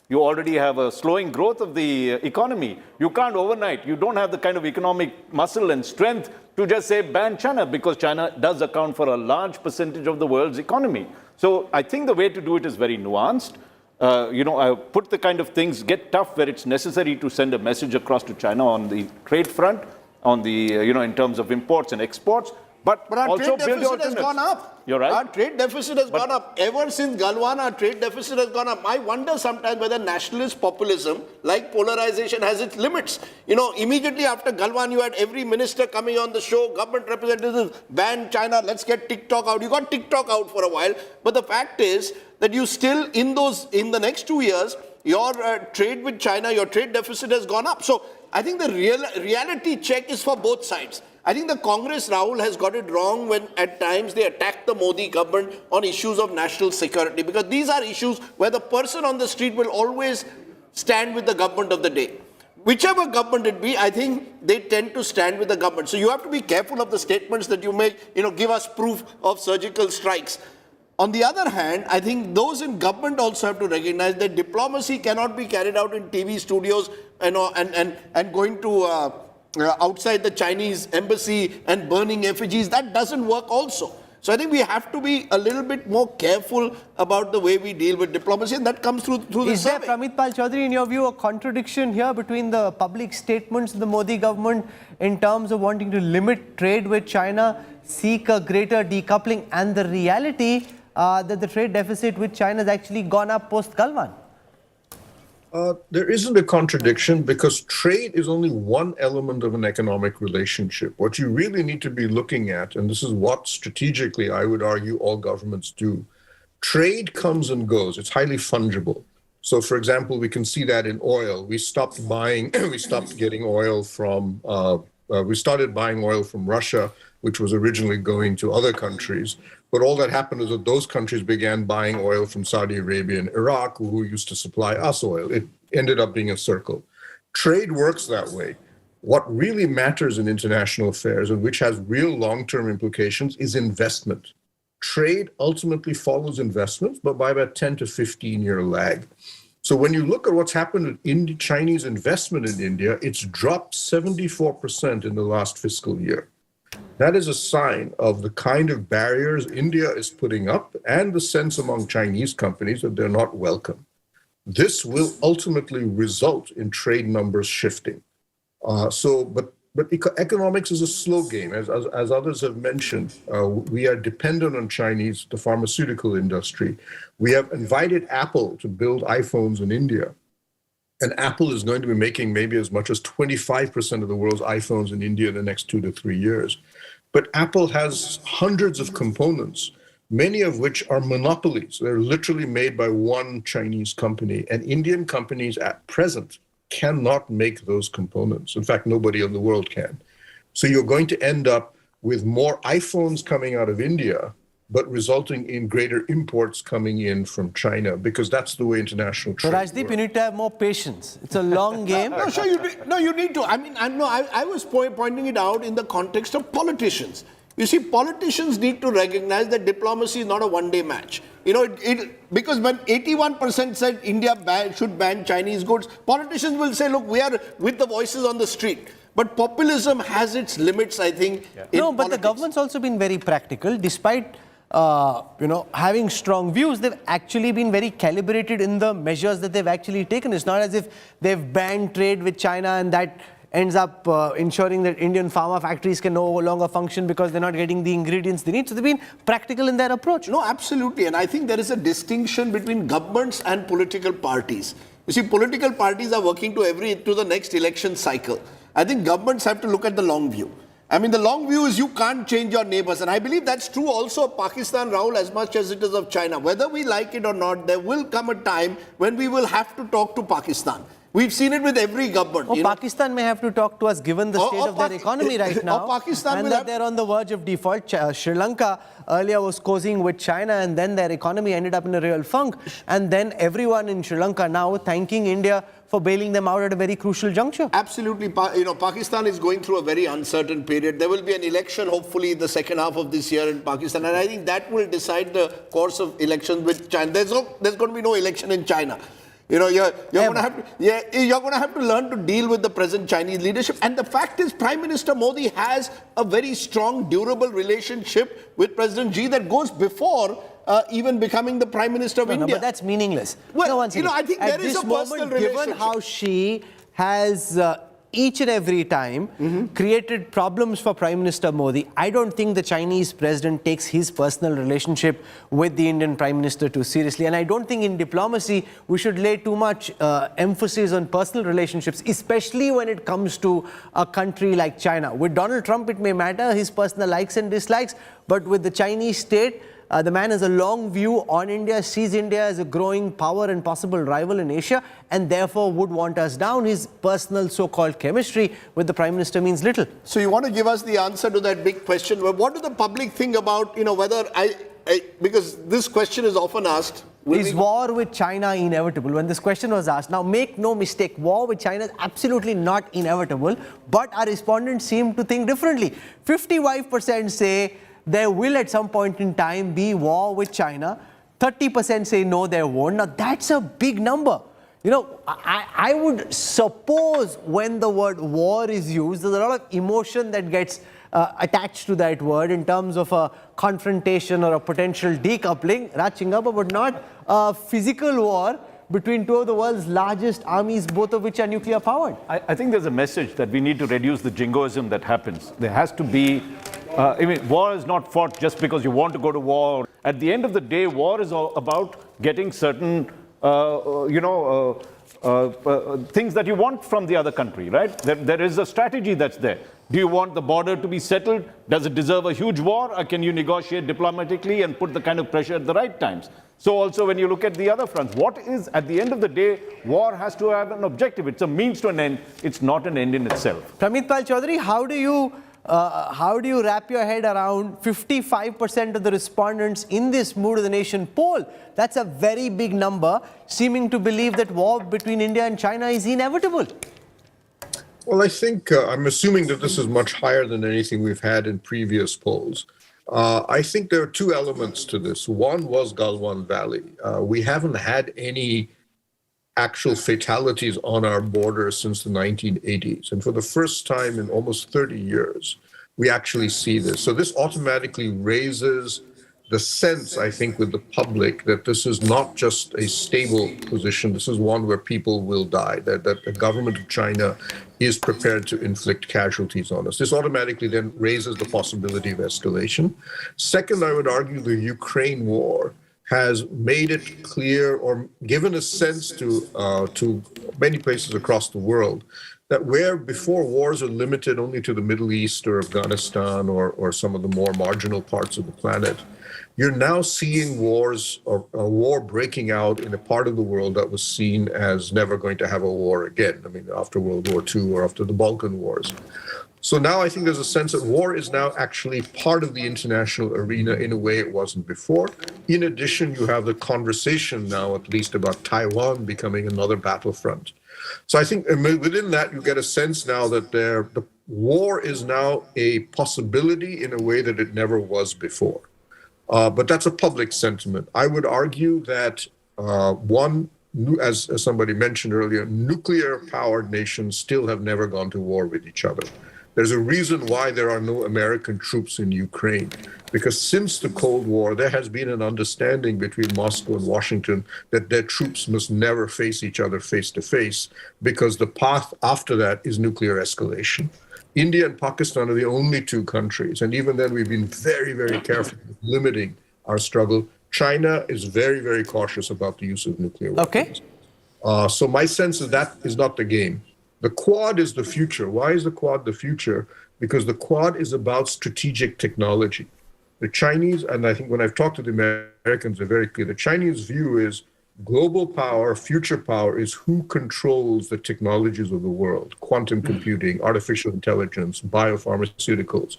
You already have a slowing growth of the economy. You can't overnight. You don't have the kind of economic muscle and strength to just say ban China, because China does account for a large percentage of the world's economy. So I think the way to do it is very nuanced. I put the kind of things, get tough where it's necessary to send a message across to China on the trade front, on the, in terms of imports and exports. But our also trade deficit has gone up. You're right. Our trade deficit has gone up. Ever since Galwan, our trade deficit has gone up. I wonder sometimes whether nationalist populism, like polarization, has its limits. Immediately after Galwan, you had every minister coming on the show, government representatives, ban China, let's get TikTok out. You got TikTok out for a while. But the fact is that you still, in the next 2 years, your trade with China, your trade deficit has gone up. So I think the reality check is for both sides. I think the Congress, Rahul, has got it wrong when at times they attack the Modi government on issues of national security, because these are issues where the person on the street will always stand with the government of the day. Whichever government it be, I think they tend to stand with the government. So you have to be careful of the statements that you make, give us proof of surgical strikes. On the other hand, I think those in government also have to recognize that diplomacy cannot be carried out in TV studios and going to outside the Chinese embassy and burning effigies. That doesn't work also. So I think we have to be a little bit more careful about the way we deal with diplomacy, and that comes through the Is there, Pramit Pal Chaudhary, in your view, a contradiction here between the public statements of the Modi government in terms of wanting to limit trade with China, seek a greater decoupling, and the reality that the trade deficit with China has actually gone up post-Galwan? There isn't a contradiction, because trade is only one element of an economic relationship. What you really need to be looking at, and this is what strategically I would argue all governments do, trade comes and goes. It's highly fungible. So, for example, we can see that in oil. We stopped getting oil from, we started buying oil from Russia, which was originally going to other countries. But all that happened is that those countries began buying oil from Saudi Arabia and Iraq, who used to supply us oil. It ended up being a circle. Trade works that way. What really matters in international affairs, and which has real long-term implications, is investment. Trade ultimately follows investments, but by about 10 to 15-year lag. So when you look at what's happened in Chinese investment in India, it's dropped 74% in the last fiscal year. That is a sign of the kind of barriers India is putting up and the sense among Chinese companies that they're not welcome. This will ultimately result in trade numbers shifting. But economics is a slow game. As others have mentioned, we are dependent on Chinese, the pharmaceutical industry. We have invited Apple to build iPhones in India. And Apple is going to be making maybe as much as 25% of the world's iPhones in India in the next 2 to 3 years. But Apple has hundreds of components, many of which are monopolies. They're literally made by one Chinese company. And Indian companies at present cannot make those components. In fact, nobody in the world can. So you're going to end up with more iPhones coming out of India, but resulting in greater imports coming in from China, because that's the way international trade works. Rajdeep, you need to have more patience. It's a long game. You need to. I mean, I was pointing it out in the context of politicians. You see, politicians need to recognize that diplomacy is not a one-day match. You know, because when 81% said India should ban Chinese goods, politicians will say, look, we are with the voices on the street. But populism has its limits, I think. No, but the government's also been very practical. Despite having strong views, they've actually been very calibrated in the measures that they've actually taken. It's not as if they've banned trade with China and that ends up ensuring that Indian pharma factories can no longer function because they're not getting the ingredients they need. So they've been practical in their approach. No, absolutely. And I think there is a distinction between governments and political parties. You see, political parties are working to the next election cycle. I think governments have to look at the long view. I mean, the long view is you can't change your neighbors. And I believe that's true also of Pakistan, Rahul, as much as it is of China. Whether we like it or not, there will come a time when we will have to talk to Pakistan. We've seen it with every government. Pakistan may have to talk to us given the state of their economy right now. Pakistan and that they're on the verge of default. Sri Lanka earlier was cozying with China and then their economy ended up in a real funk. And then everyone in Sri Lanka now thanking India for bailing them out at a very crucial juncture. Absolutely. Pakistan is going through a very uncertain period. There will be an election, hopefully, in the second half of this year in Pakistan. And I think that will decide the course of elections with China. There's going to be no election in China. You're going to have to learn to deal with the present Chinese leadership. And the fact is, Prime Minister Modi has a very strong, durable relationship with President Xi that goes before even becoming the Prime Minister of India. No, but that's meaningless. Well, I think there is a personal relationship. Given how Xi has each and every time created problems for Prime Minister Modi, I don't think the Chinese president takes his personal relationship with the Indian Prime Minister too seriously. And I don't think in diplomacy we should lay too much emphasis on personal relationships, especially when it comes to a country like China. With Donald Trump, it may matter, his personal likes and dislikes, but with the Chinese state, the man has a long view on India, sees India as a growing power and possible rival in Asia, and therefore would want us down. His personal so-called chemistry with the Prime Minister means little. So you want to give us the answer to that big question. What do the public think about, whether because this question is often asked. Is war with China inevitable? When this question was asked, now make no mistake, war with China is absolutely not inevitable, but our respondents seem to think differently. 55% say there will at some point in time be war with China. 30% say no, there won't. Now that's a big number. I would suppose when the word war is used, there's a lot of emotion that gets attached to that word in terms of a confrontation or a potential decoupling, but not a physical war between two of the world's largest armies, both of which are nuclear powered. I think there's a message that we need to reduce the jingoism that happens. There has to be, war is not fought just because you want to go to war. At the end of the day, war is all about getting certain, things that you want from the other country, right? There is a strategy that's there. Do you want the border to be settled? Does it deserve a huge war? Or can you negotiate diplomatically and put the kind of pressure at the right times? So also when you look at the other fronts, what is, at the end of the day, war has to have an objective. It's a means to an end. It's not an end in itself. Pramit Pal Chaudhary, how do you how do you wrap your head around 55% of the respondents in this Mood of the Nation poll? That's a very big number, seeming to believe that war between India and China is inevitable. Well, I think I'm assuming that this is much higher than anything we've had in previous polls. I think there are two elements to this. One was Galwan Valley. We haven't had any actual fatalities on our border since the 1980s. And for the first time in almost 30 years, we actually see this. So this automatically raises the sense, I think, with the public that this is not just a stable position. This is one where people will die, that the government of China is prepared to inflict casualties on us. This automatically then raises the possibility of escalation. Second, I would argue the Ukraine war has made it clear or given a sense to many places across the world that where before wars are limited only to the Middle East or Afghanistan or some of the more marginal parts of the planet, you're now seeing wars or a war breaking out in a part of the world that was seen as never going to have a war again. I mean, after World War II or after the Balkan Wars. So now I think there's a sense that war is now actually part of the international arena in a way it wasn't before. In addition, you have the conversation now, at least, about Taiwan becoming another battlefront. So I think within that, you get a sense now that the war is now a possibility in a way that it never was before. But that's a public sentiment. I would argue that as somebody mentioned earlier, nuclear-powered nations still have never gone to war with each other. There's a reason why there are no American troops in Ukraine, because since the Cold War, there has been an understanding between Moscow and Washington that their troops must never face each other face to face, because the path after that is nuclear escalation. India and Pakistan are the only two countries, and even then we've been very, very careful with limiting our struggle. China is very, very cautious about the use of nuclear weapons. So my sense is that is not the game. The Quad is the future. Why is the Quad the future? Because the Quad is about strategic technology. The Chinese, and I think when I've talked to the Americans, they're very clear. The Chinese view is global power, future power is who controls the technologies of the world, quantum computing, artificial intelligence, biopharmaceuticals.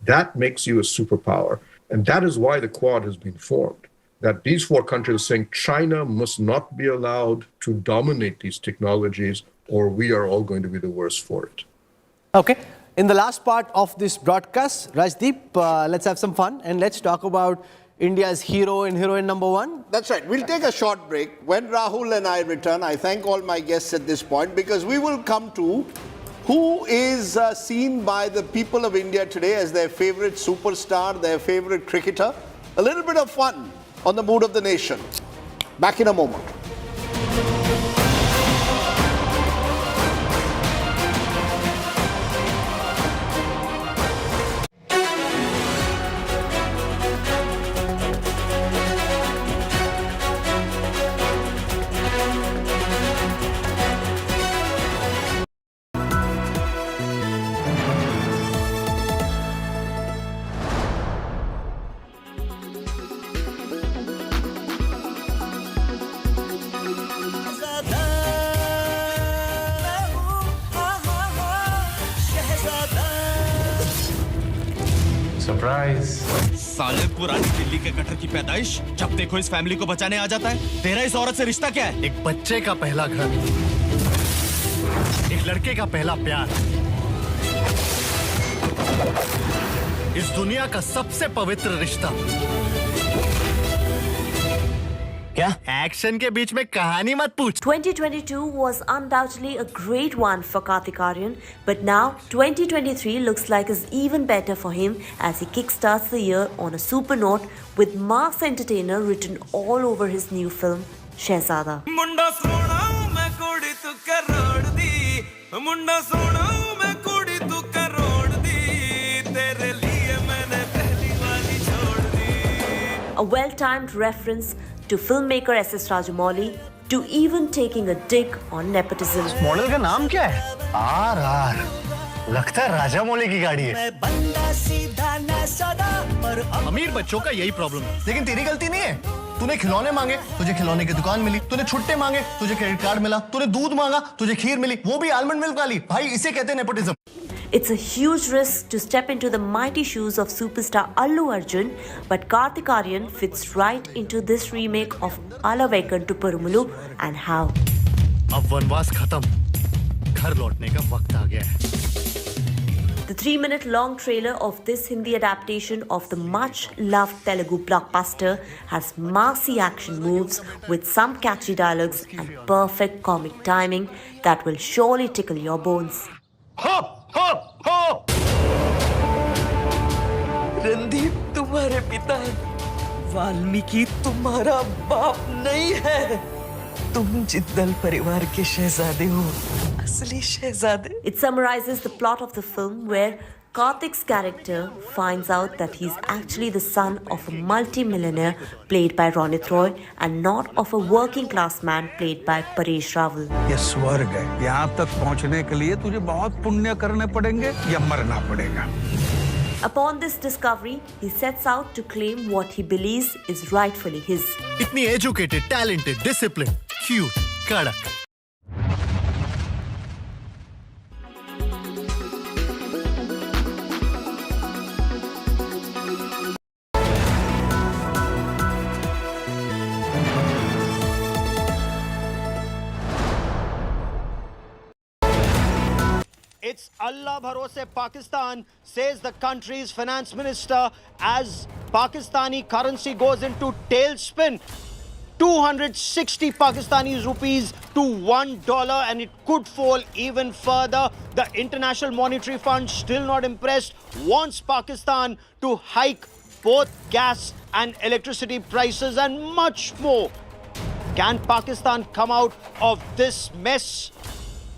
That makes you a superpower. And that is why the Quad has been formed. That these four countries are saying China must not be allowed to dominate these technologies, or we are all going to be the worse for it. Okay. In the last part of this broadcast, Rajdeep, let's have some fun and let's talk about India's hero and heroine number one. That's right. We'll take a short break. When Rahul and I return, I thank all my guests at this point because we will come to who is seen by the people of India today as their favorite superstar, their favorite cricketer. A little bit of fun on the Mood of the Nation. Back in a moment. साले पुरानी दिल्ली के cutter की पैदाइश जब देखो इस family को बचाने आ जाता है। तेरा इस औरत से रिश्ता क्या है? एक बच्चे का पहला घर, एक लड़के का पहला प्यार, इस दुनिया का सबसे पवित्र रिश्ता। क्या एक्शन के बीच में कहानी मत पूछ। 2022 was undoubtedly a great one for Karthik Aaryan, but now 2023 looks like is even better for him as he kickstarts the year on a super note with mass entertainer written all over his new film Shehzada. मुंडा सोना मैं कोड़ी तू करोड़ दी, मुंडा सोना मैं कोड़ी तू करोड़ दी, तेरे लिए मैंने पहली वाली छोड़ दी. A well-timed reference to filmmaker S.S. Rajamouli, to even taking a dig on nepotism. Model का नाम क्या है? RR. लगता है राजामौली की गाड़ी है। अमीर बच्चों का यही प्रॉब्लम है, लेकिन तेरी गलती नहीं है। तूने खिलौने मांगे, तुझे खिलौने की दुकान मिली। तूने छुट्टे मांगे, तुझे क्रेडिट कार्ड मिला। तूने दूध मांगा, तुझे खीर मिली, वो भी आलमंड मिल्क वाली। भाई इसे कहते हैं nepotism. It's a huge risk to step into the mighty shoes of superstar Allu Arjun, but Kartik Aaryan fits right into this remake of Ala Vaikuntu Perumulu, and how. अब वनवास खत्म, घर लौटने का वक्त आ गया है. The 3-minute long trailer of this Hindi adaptation of the much-loved Telugu blockbuster has massy action moves with some catchy dialogues and perfect comic timing that will surely tickle your bones. Hop, hop, hop! Randeep तुम्हारे पिता है, वाल्मीकि तुम्हारा बाप नहीं है. तुम जिद्दल परिवार के शहजादे हो, असली शहजादे. It summarizes the plot of the film where Karthik's character finds out that he's actually the son of a multi-millionaire played by Ronit Roy and not of a working class man played by Paresh Rawal. ये स्वर्ग है. यहाँ तक पहुँचने के लिए तुझे बहुत पुण्य करने पड़ेंगे या मरना पड़ेगा. Upon this discovery, he sets out to claim what he believes is rightfully his. इतनी educated, talented, disciplined, cute, कड़क. It's Allah Bharose Pakistan, says the country's finance minister, as Pakistani currency goes into tailspin. 260 Pakistani rupees to $1, and it could fall even further. The International Monetary Fund, still not impressed, wants Pakistan to hike both gas and electricity prices and much more. Can Pakistan come out of this mess,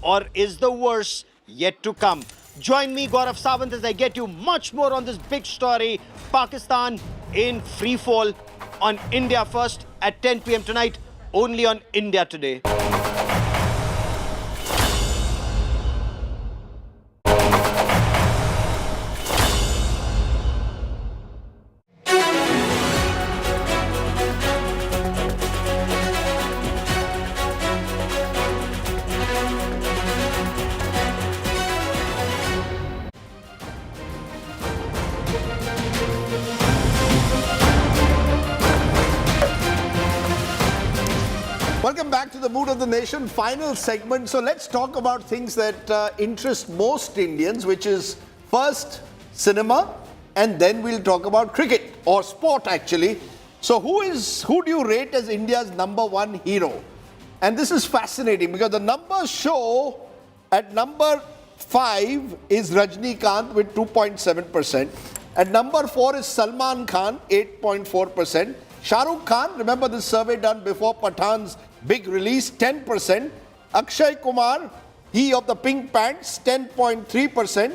or is the worst yet to come? Join me, Gaurav Sawant, as I get you much more on this big story. Pakistan in free fall on India First at 10 p.m. tonight, only on India Today. Welcome back to the Mood of the Nation, final segment. So let's talk about things that interest most Indians, which is first cinema, and then we'll talk about cricket or sport actually. So who do you rate as India's #1 hero? And this is fascinating because the numbers show at number 5 is Rajnikant with 2.7%. At number 4 is Salman Khan, 8.4%. Shah Rukh Khan, remember this survey done before Pathaan's big release, 10%. Akshay Kumar, he of the pink pants, 10.3%.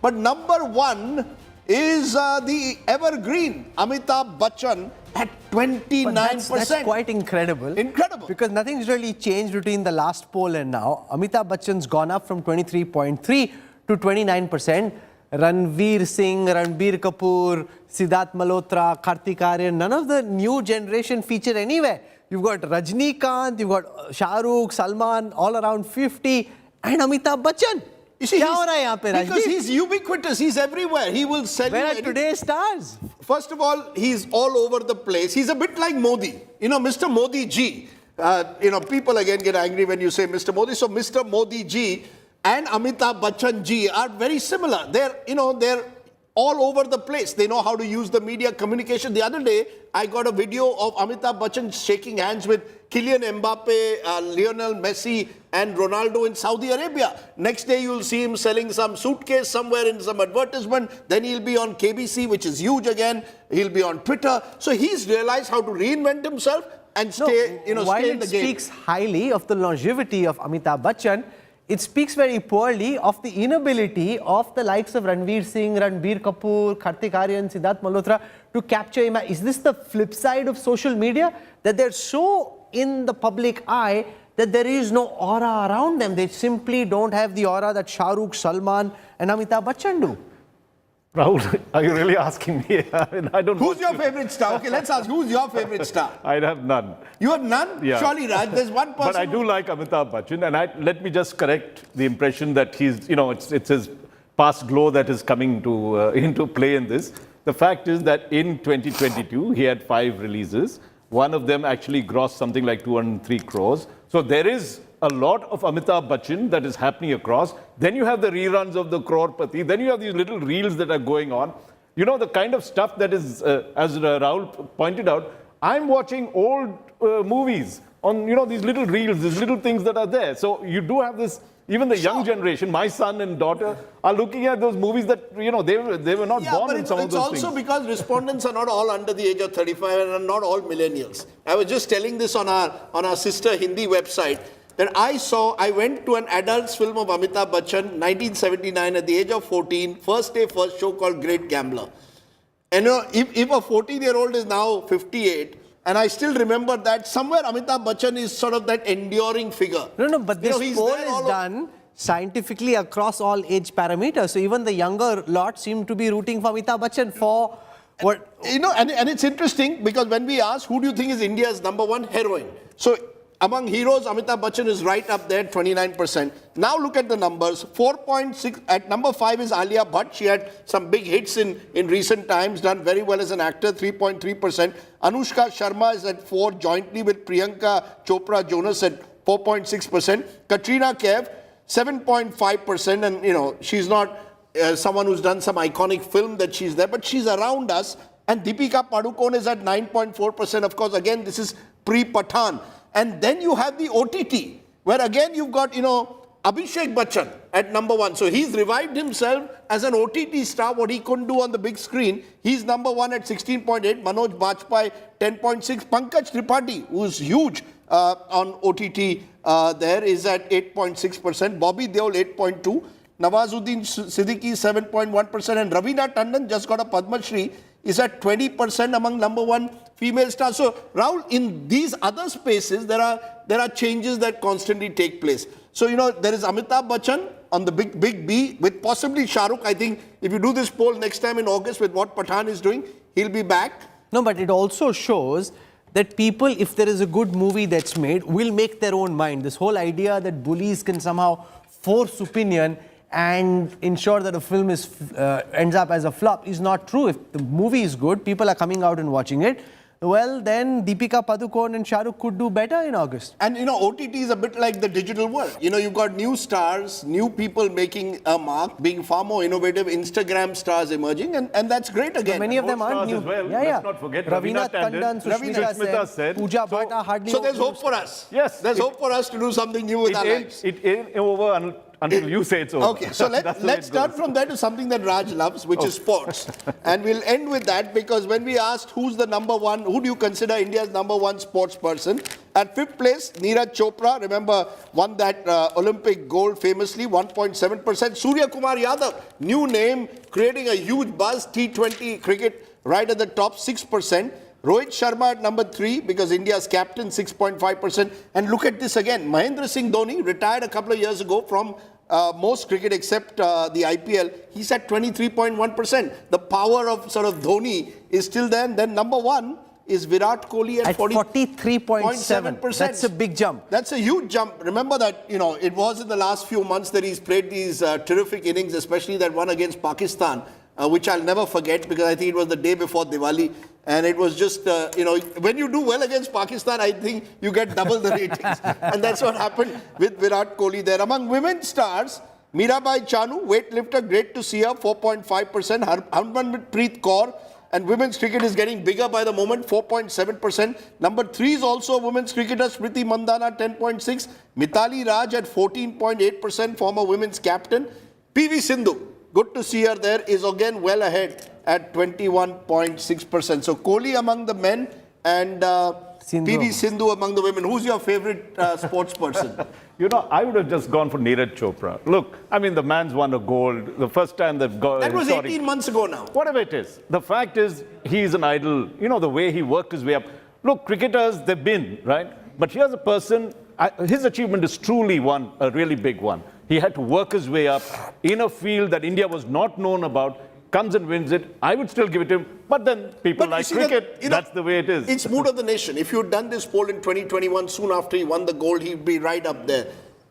But number 1 is the evergreen Amitabh Bachchan at 29%. That's quite incredible. Incredible. Because nothing's really changed between the last poll and now. Amitabh Bachchan's gone up from 23.3 to 29%. Ranveer Singh, Ranbir Kapoor, Siddharth Malhotra, Kartik Aaryan, none of the new generation feature anywhere. You've got Rajnikant, you've got Shah Rukh, Salman, all around 50, and Amitabh Bachchan. You see, Because because he's ubiquitous, he's everywhere. He will sell Where you are today's stars? First of all, he's all over the place. He's a bit like Modi. You know, Mr. Modi ji. People again get angry when you say Mr. Modi. So Mr. Modi ji and Amitabh Bachchan ji are very similar. They're all over the place. They know how to use the media communication. The other day, I got a video of Amitabh Bachchan shaking hands with Kylian Mbappe, Lionel Messi and Ronaldo in Saudi Arabia. Next day, you'll see him selling some suitcase somewhere in some advertisement. Then he'll be on KBC, which is huge again. He'll be on Twitter. So he's realized how to reinvent himself and stay, while stay in the it game. speaks highly of the longevity of Amitabh Bachchan, it speaks very poorly of the inability of the likes of Ranveer Singh, Ranbir Kapoor, Kartik Aaryan, Siddharth Malhotra to capture him. Is this the flip side of social media? That they're so in the public eye that there is no aura around them. They simply don't have the aura that Shah Rukh, Salman and Amitabh Bachchan do. Rahul, are you really asking me? I don't. Who's your favorite star? Okay, let's ask. Who's your favorite star? I have none. You have none? Yeah. Surely, Raj, there's one person. But I do like Amitabh Bachchan, and let me just correct the impression that he's, it's his past glow that is coming to, into play in this. The fact is that in 2022, he had 5 releases. One of them actually grossed something like 203 crores. So there is a lot of Amitabh Bachchan that is happening across. Then you have the reruns of the Crorepati. Then you have these little reels that are going on. You know, the kind of stuff that is, as Rahul pointed out, I'm watching old movies on, you know, these little reels, these little things that are there. So you do have this, even the young generation, my son and daughter, are looking at those movies that, you know, they were not born in some of those things. It's also because respondents are not all under the age of 35 and are not all millennials. I was just telling this on our sister Hindi website, that I went to an adult's film of Amitabh Bachchan, 1979, at the age of 14, first day, first show, called Great Gambler. And you know, if a 14-year-old is now 58, and I still remember that, somewhere Amitabh Bachchan is sort of that enduring figure. No, but this poll is done scientifically across all age parameters. So even the younger lot seem to be rooting for Amitabh Bachchan for what... You know, and it's interesting because when we ask, who do you think is India's #1 heroine? So among heroes, Amitabh Bachchan is right up there, 29%. Now look at the numbers. 4.6, at number 5 is Alia Bhatt. She had some big hits in recent times, done very well as an actor, 3.3%. Anushka Sharma is at 4, jointly with Priyanka Chopra Jonas at 4.6%. Katrina Kaif, 7.5%. And, you know, she's not someone who's done some iconic film that she's there, but she's around us. And Deepika Padukone is at 9.4%. Of course, again, this is pre-Pathaan. And then you have the OTT, where again you've got, you know, Abhishek Bachchan at #1. So he's revived himself as an OTT star, what he couldn't do on the big screen. He's #1 at 16.8. Manoj Bajpayee, 10.6. Pankaj Tripathi, who's huge on OTT, there is at 8.6%. Bobby Deol, 8.2%. Nawazuddin Siddiqui, 7.1%. And Ravina Tandon just got a Padma Shri, is at 20% among #1 female stars. So, Rahul, in these other spaces, there are changes that constantly take place. So, you know, there is Amitabh Bachchan on the big B, with possibly Shah Rukh. I think if you do this poll next time in August with what Pathaan is doing, he'll be back. No, but it also shows that people, if there is a good movie that's made, will make their own mind. This whole idea that bullies can somehow force opinion and ensure that a film is ends up as a flop is not true. If the movie is good, people are coming out and watching it, well, then Deepika Padukone and Shah Rukh could do better in August. And, you know, OTT is a bit like the digital world. You know, you've got new stars, new people making a mark, being far more innovative, Instagram stars emerging, and that's great again. So many of them aren't new. As well. Yeah. Let's not forget Ravina Tandon, Sushmita Sen, Pooja Bhatt are hardly... So there's hope for us. Yes. There's hope for us to do something new with our lives. It ain't over until you say it's over. Okay, so let's start from there to something that Raj loves, which is sports. And we'll end with that, because when we asked who's the #1, who do you consider India's #1 sports person? At 5th place, Neeraj Chopra, remember, won that Olympic gold famously, 1.7%. Surya Kumar Yadav, new name, creating a huge buzz, T20 cricket right at the top, 6%. Rohit Sharma at #3 because India's captain, 6.5%. And look at this again. Mahendra Singh Dhoni retired a couple of years ago from most cricket except the IPL. He's at 23.1%. The power of sort of Dhoni is still there. And then #1 is Virat Kohli at 43.7%. That's a big jump. That's a huge jump. Remember that, you know, it was in the last few months that he's played these terrific innings, especially that one against Pakistan, which I'll never forget because I think it was the day before Diwali. And it was just, you know, when you do well against Pakistan, I think you get double the ratings. And that's what happened with Virat Kohli there. Among women stars, Mirabai Chanu, weightlifter, great to see her, 4.5%. Harmanpreet Kaur, and women's cricket is getting bigger by the moment, 4.7%. #3 is also a women's cricketer, Smriti Mandhana, 10.6%. Mithali Raj at 14.8%, former women's captain. PV Sindhu, good to see her there, is again well ahead at 21.6%. So Kohli among the men and PV Sindhu among the women. Who's your favorite sports person? You know, I would have just gone for Neeraj Chopra. Look, I mean, the man's won a gold. The first time they've got... That was 18 months ago now. Whatever it is. The fact is, he's an idol. You know, the way he worked his way up. Look, cricketers, they've been, right? But here's a person, his achievement is truly a really big one. He had to work his way up in a field that India was not known about, comes and wins it. I would still give it to him. But then people like cricket, that's the way it is. It's mood of the nation. If you'd done this poll in 2021, soon after he won the gold, he'd be right up there.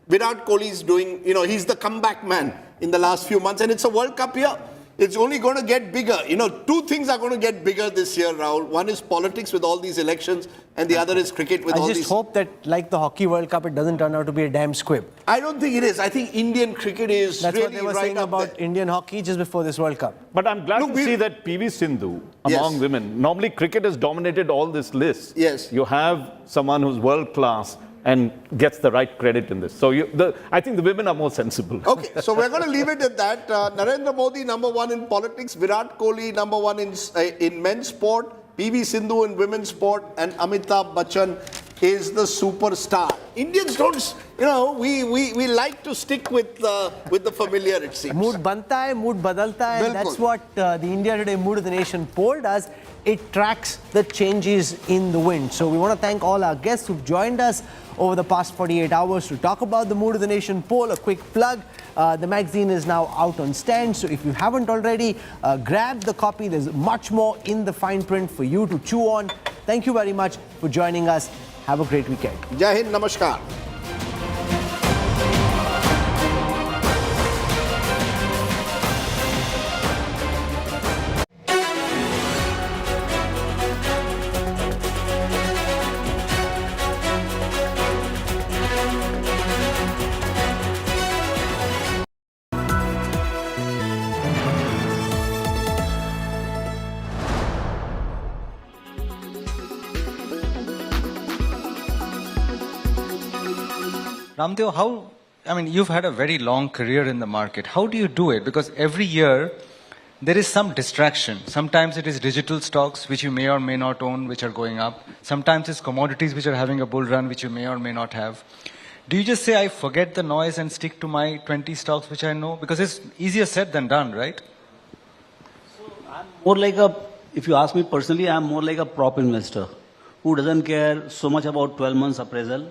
Virat Kohli is doing, you know, he's the comeback man. in the last few months, and it's a World Cup year. It's only going to get bigger. You know, two things are going to get bigger this year, Rahul. One is politics with all these elections, and the other is cricket with all these... I just hope that, like the Hockey World Cup, it doesn't turn out to be a damn squib. I don't think it is. I think Indian cricket is That's really what they were right saying up about there. Indian hockey just before this World Cup. But I'm glad to see that PV Sindhu among women. Normally, cricket has dominated all this list. Yes. You have someone who's world class and gets the right credit in this. So I think the women are more sensible. Okay, so we're going to leave it at that. Narendra Modi, #1 in politics. Virat Kohli, #1 in men's sport. PV Sindhu in women's sport. And Amitabh Bachchan is the superstar. Indians don't, you know, we like to stick with the familiar, it seems. Mood banta hai, mood badalta hai. That's what the India Today Mood of the Nation poll does. It tracks the changes in the wind. So we want to thank all our guests who've joined us over the past 48 hours to talk about the Mood of the Nation poll. A quick plug, the magazine is now out on stand, so if you haven't already, grab the copy. There's much more in the fine print for you to chew on. Thank you very much for joining us. Have a great weekend. Jai Hind, Namaskar. Ramdeo, you've had a very long career in the market. How do you do it? Because every year there is some distraction. Sometimes it is digital stocks, which you may or may not own, which are going up. Sometimes it's commodities, which are having a bull run, which you may or may not have. Do you just say, I forget the noise and stick to my 20 stocks, which I know? Because it's easier said than done, right? More like if you ask me personally, I'm more like a prop investor who doesn't care so much about 12 months appraisal.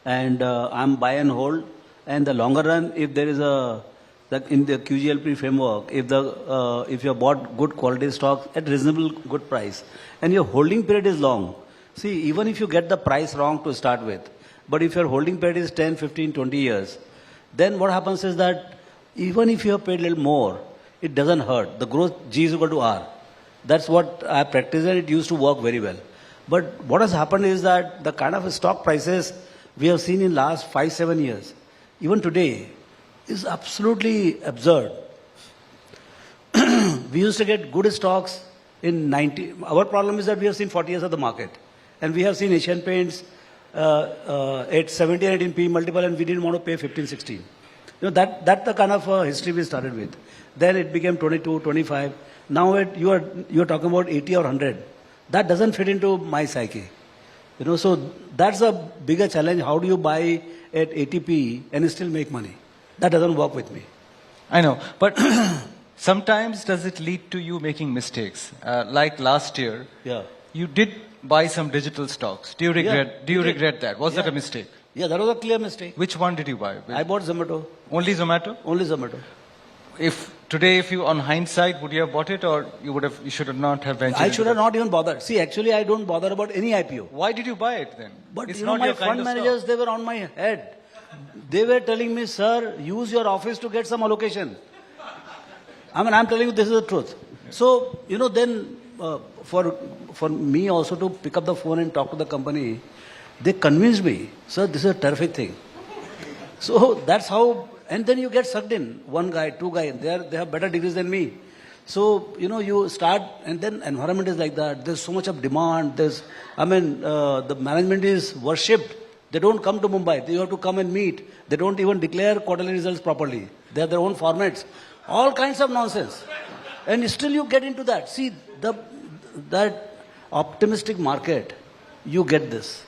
And I'm buy and hold. And the longer run, if there is in the QGLP framework, if you have bought good quality stocks at reasonable good price, and your holding period is long. See, even if you get the price wrong to start with, but if your holding period is 10, 15, 20 years, then what happens is that even if you have paid a little more, it doesn't hurt. The growth G is equal to R. That's what I practice, and it used to work very well. But what has happened is that the kind of stock prices we have seen in last 5-7 years, even today, is absolutely absurd. We used to get good stocks in 90. Our problem is that we have seen 40 years of the market. And we have seen Asian Paints at 17, 18 P multiple, and we didn't want to pay 15, 16. You know, that's the kind of history we started with. Then it became 22, 25. Now you're talking about 80 or 100. That doesn't fit into my psyche. You know, so that's a bigger challenge. How do you buy at 80p and still make money? That doesn't work with me. I know, but sometimes does it lead to you making mistakes? Like last year, you did buy some digital stocks. Do you regret that? Was that a mistake? Yeah, that was a clear mistake. Which one did you buy? I bought Zomato. Only Zomato? Only Zomato. If you, on hindsight, would you have bought it, or you should not have ventured? I should have not even bothered. See, actually, I don't bother about any IPO. Why did you buy it then? But it's you know, not my your kind fund of managers, stock. they were on my head. They were telling me, sir, use your office to get some allocation. I'm telling you, this is the truth. So, you know, then for me also to pick up the phone and talk to the company, they convinced me, sir, this is a terrific thing. So that's how. And then you get sucked in. One guy, two guys, they have better degrees than me. So, you know, you start, and then environment is like that. There's so much of demand. The management is worshipped. They don't come to Mumbai. They have to come and meet. They don't even declare quarterly results properly. They have their own formats. All kinds of nonsense. And still you get into that. See, that optimistic market, you get this.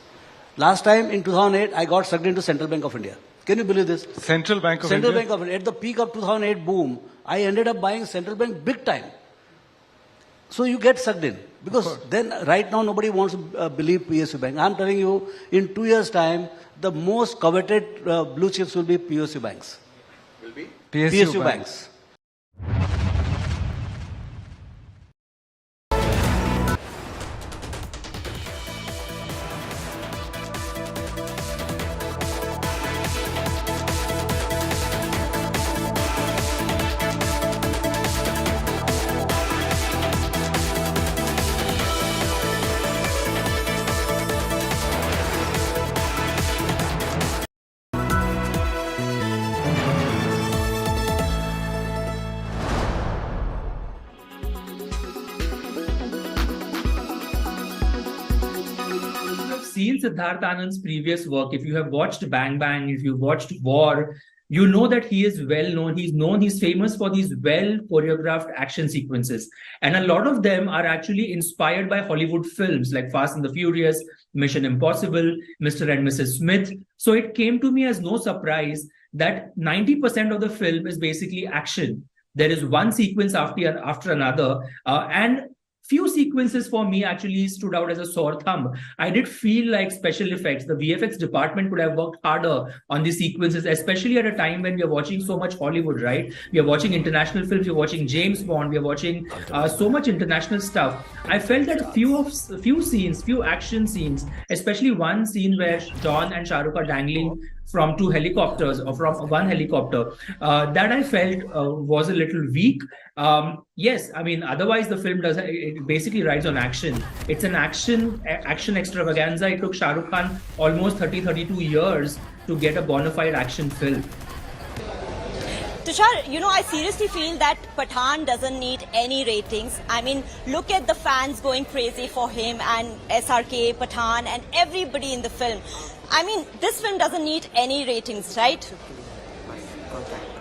Last time in 2008, I got sucked into Central Bank of India. Can you believe this? Central Bank of Central India? Bank of India. At the peak of 2008 boom, I ended up buying Central Bank big time. So you get sucked in. Because then right now nobody wants to believe PSU Bank. I'm telling you, in 2 years' time, the most coveted blue chips will be PSU banks. Will be? PSU banks. seen Siddharth Anand's previous work, if you have watched Bang Bang, if you've watched War, you know that he is well known. He's famous for these well choreographed action sequences. And a lot of them are actually inspired by Hollywood films like Fast and the Furious, Mission Impossible, Mr. and Mrs. Smith. So it came to me as no surprise that 90% of the film is basically action. There is one sequence after another, and few sequences for me actually stood out as a sore thumb. I did feel like special effects, the VFX department could have worked harder on these sequences, especially at a time when we are watching so much Hollywood, right? We are watching international films, we are watching James Bond, we are watching so much international stuff. I felt that few action scenes, especially one scene where John and Shah Rukh are dangling from two helicopters or from one helicopter, that I felt was a little weak. Yes, I mean, otherwise the film it basically rides on action. It's an action extravaganza. It took Shah Rukh Khan almost 32 years to get a bona fide action film. Tushar, you know, I seriously feel that Pathaan doesn't need any ratings. I mean, look at the fans going crazy for him and SRK, Pathaan and everybody in the film. I mean, this film doesn't need any ratings, right?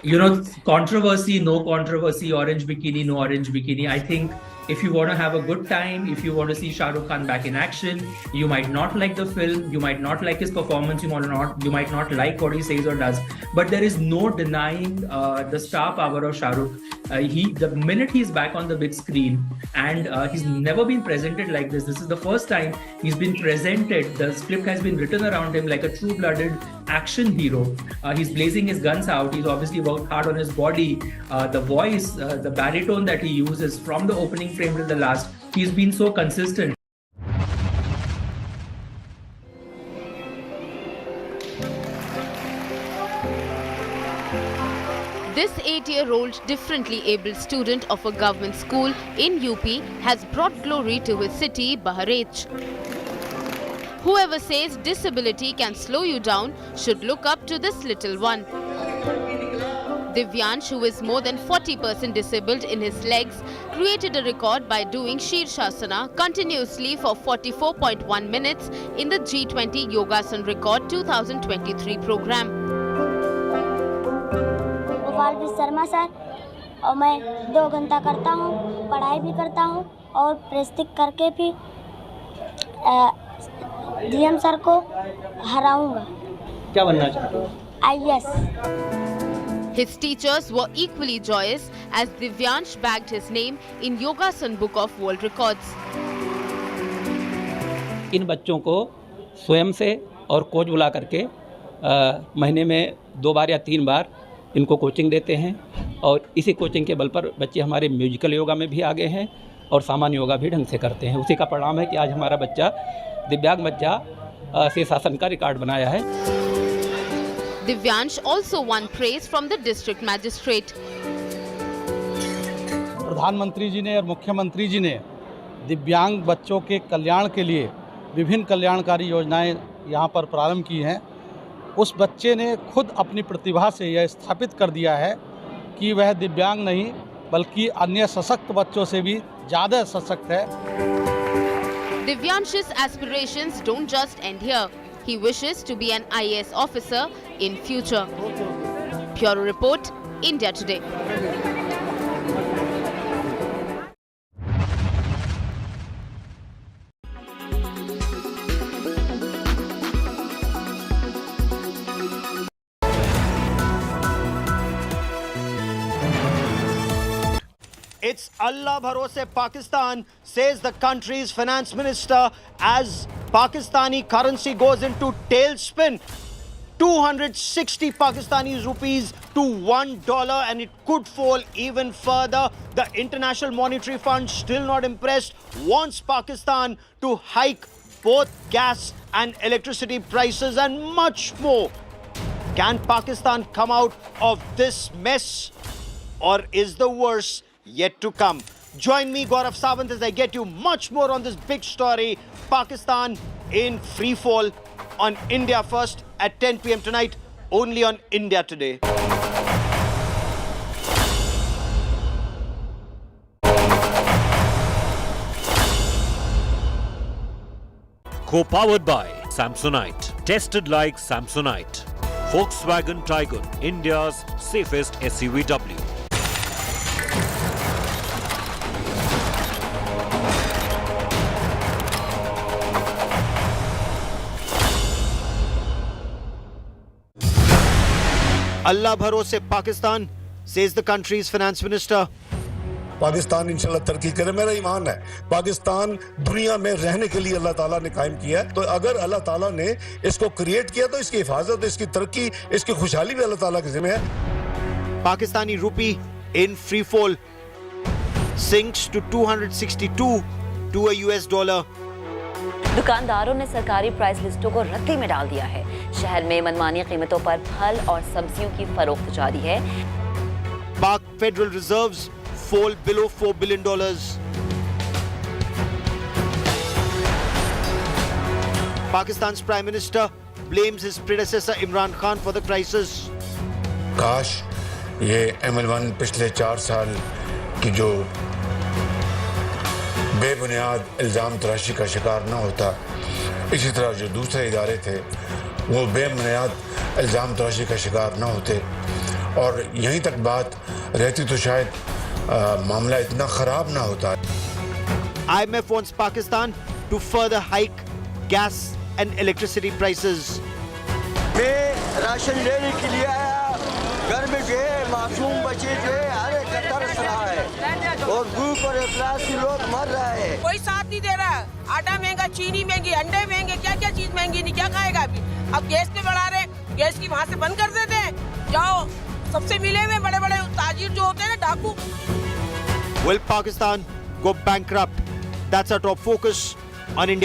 You know, controversy, no controversy, orange bikini, no orange bikini. I think if you want to have a good time, if you want to see Shah Rukh Khan back in action, you might not like the film, you might not like his performance, you might not like what he says or does, but there is no denying the star power of Shah Rukh. The minute he's back on the big screen, and he's never been presented like this. This is the first time he's been presented. The script has been written around him like a true-blooded action hero. He's blazing his guns out. He's obviously worked hard on his body. The voice, the baritone that he uses from the opening frame to the last, he's been so consistent. This 8-year-old differently abled student of a government school in UP has brought glory to his city, Bharat. Whoever says disability can slow you down should look up to this little one. Divyansh, who is more than 40% disabled in his legs, created a record by doing Shirshasana continuously for 44.1 minutes in the G20 Yogasan Record 2023 program. Sharma sir और मैं 2 घंटा करता हूँ, पढ़ाई भी करता हूँ और प्रैक्टिस करके भी डीएम सर को हराऊंगा। क्या बनना चाहते हो? IAS। His teachers were equally joyous as Divyansh bagged his name in Yogasan Book of World Records. इन बच्चों को स्वयं से और कोच बुला करके महीने में 2 बार या 3 बार इनको कोचिंग देते हैं और इसी कोचिंग के बल पर बच्चे हमारे म्यूजिकल योगा में भी आगे हैं और सामान्य योगा भी ढंग से करते हैं। उसी का परिणाम है कि आज हमारा बच्चा दिव्यांग बच्चा शीर्षासन का रिकॉर्ड बनाया है। Divyansh also won praise from the district magistrate. प्रधानमंत्री जी ने और मुख्यमंत्री जी ने दिव्यांग बच्चों के कल्याण के लिए विभिन्न कल्याणकारी योजनाएं यहां पर प्रारंभ की हैं। उस बच्चे ने खुद अपनी प्रतिभा से यह स्थापित कर दिया है कि वह दिव्यांग नहीं बल्कि अन्य सशक्त बच्चों से भी ज़्यादा सशक्त है। Divyansh's aspirations don't just end here. He wishes to be an IAS officer in future. Bureau Report, India Today. It's Allah Bharose Pakistan, says the country's finance minister, as Pakistani currency goes into tailspin. 260 Pakistani rupees to $1, and it could fall even further. The International Monetary Fund, still not impressed, wants Pakistan to hike both gas and electricity prices and much more. Can Pakistan come out of this mess, or is the worst yet to come? Join me, Gaurav Sawant, as I get you much more on this big story. Pakistan in free fall on India First at 10 p.m. tonight, only on India Today. Co-powered by Samsonite. Tested like Samsonite. Volkswagen Tiguan, India's safest SUVW. Allah bharose Pakistan, says the country's finance minister. Pakistan इंशाल्लाह तरक्की करे, मेरा ईमान है पाकिस्तान दुनिया में रहने के लिए अल्लाह ताला ने कायम किया है। तो अगर अल्लाह ताला ने इसको क्रिएट किया तो इसकी हिफाजत, इसकी तरक्की, इसकी खुशहाली भी अल्लाह ताला के जिम्मे है। Pakistani rupee in free fall sinks to 262 to a US dollar. दुकानदारों ने सरकारी प्राइस लिस्टों को रद्दी में डाल दिया है। शहर में मनमानी कीमतों पर फल और सब्जियों की फरोख्त जारी है। Pak Federal Reserves fall below $4 billion. Pakistan's Prime Minister blames his predecessor Imran Khan for the crisis. काश ये ML1 पिछले 4 साल की जो बेबुनियाद इल्जाम तराशी का शिकार ना होता, इसी तरह जो दूसरे इदारे थे वो बेबुनियाद इल्जाम तराशी का शिकार ना होते, और यहीं तक बात रहती तो शायद मामला इतना खराब ना होता। IMF wants Pakistan to further hike gas and electricity prices. मैं राशन लेने के लिए आया, घर में जो है मासूम बच्चे जो है हर एक का तरस रहा है और भूख और इफ्लास से लोग मर रहे हैं। कोई साथ नहीं दे रहा। आटा महंगा, चीनी महंगी, अंडे महंगे, क्या क्या चीज महंगी, नहीं क्या खाएगा अभी। अब गैस पे बढ़ा रहे, गैस की वहाँ से बंद कर देते हैं। जाओ, सबसे मिले हुए बड़े बड़े ताजिर जो होते हैं ना, डाकू। Will Pakistan go bankrupt? That's our top focus on India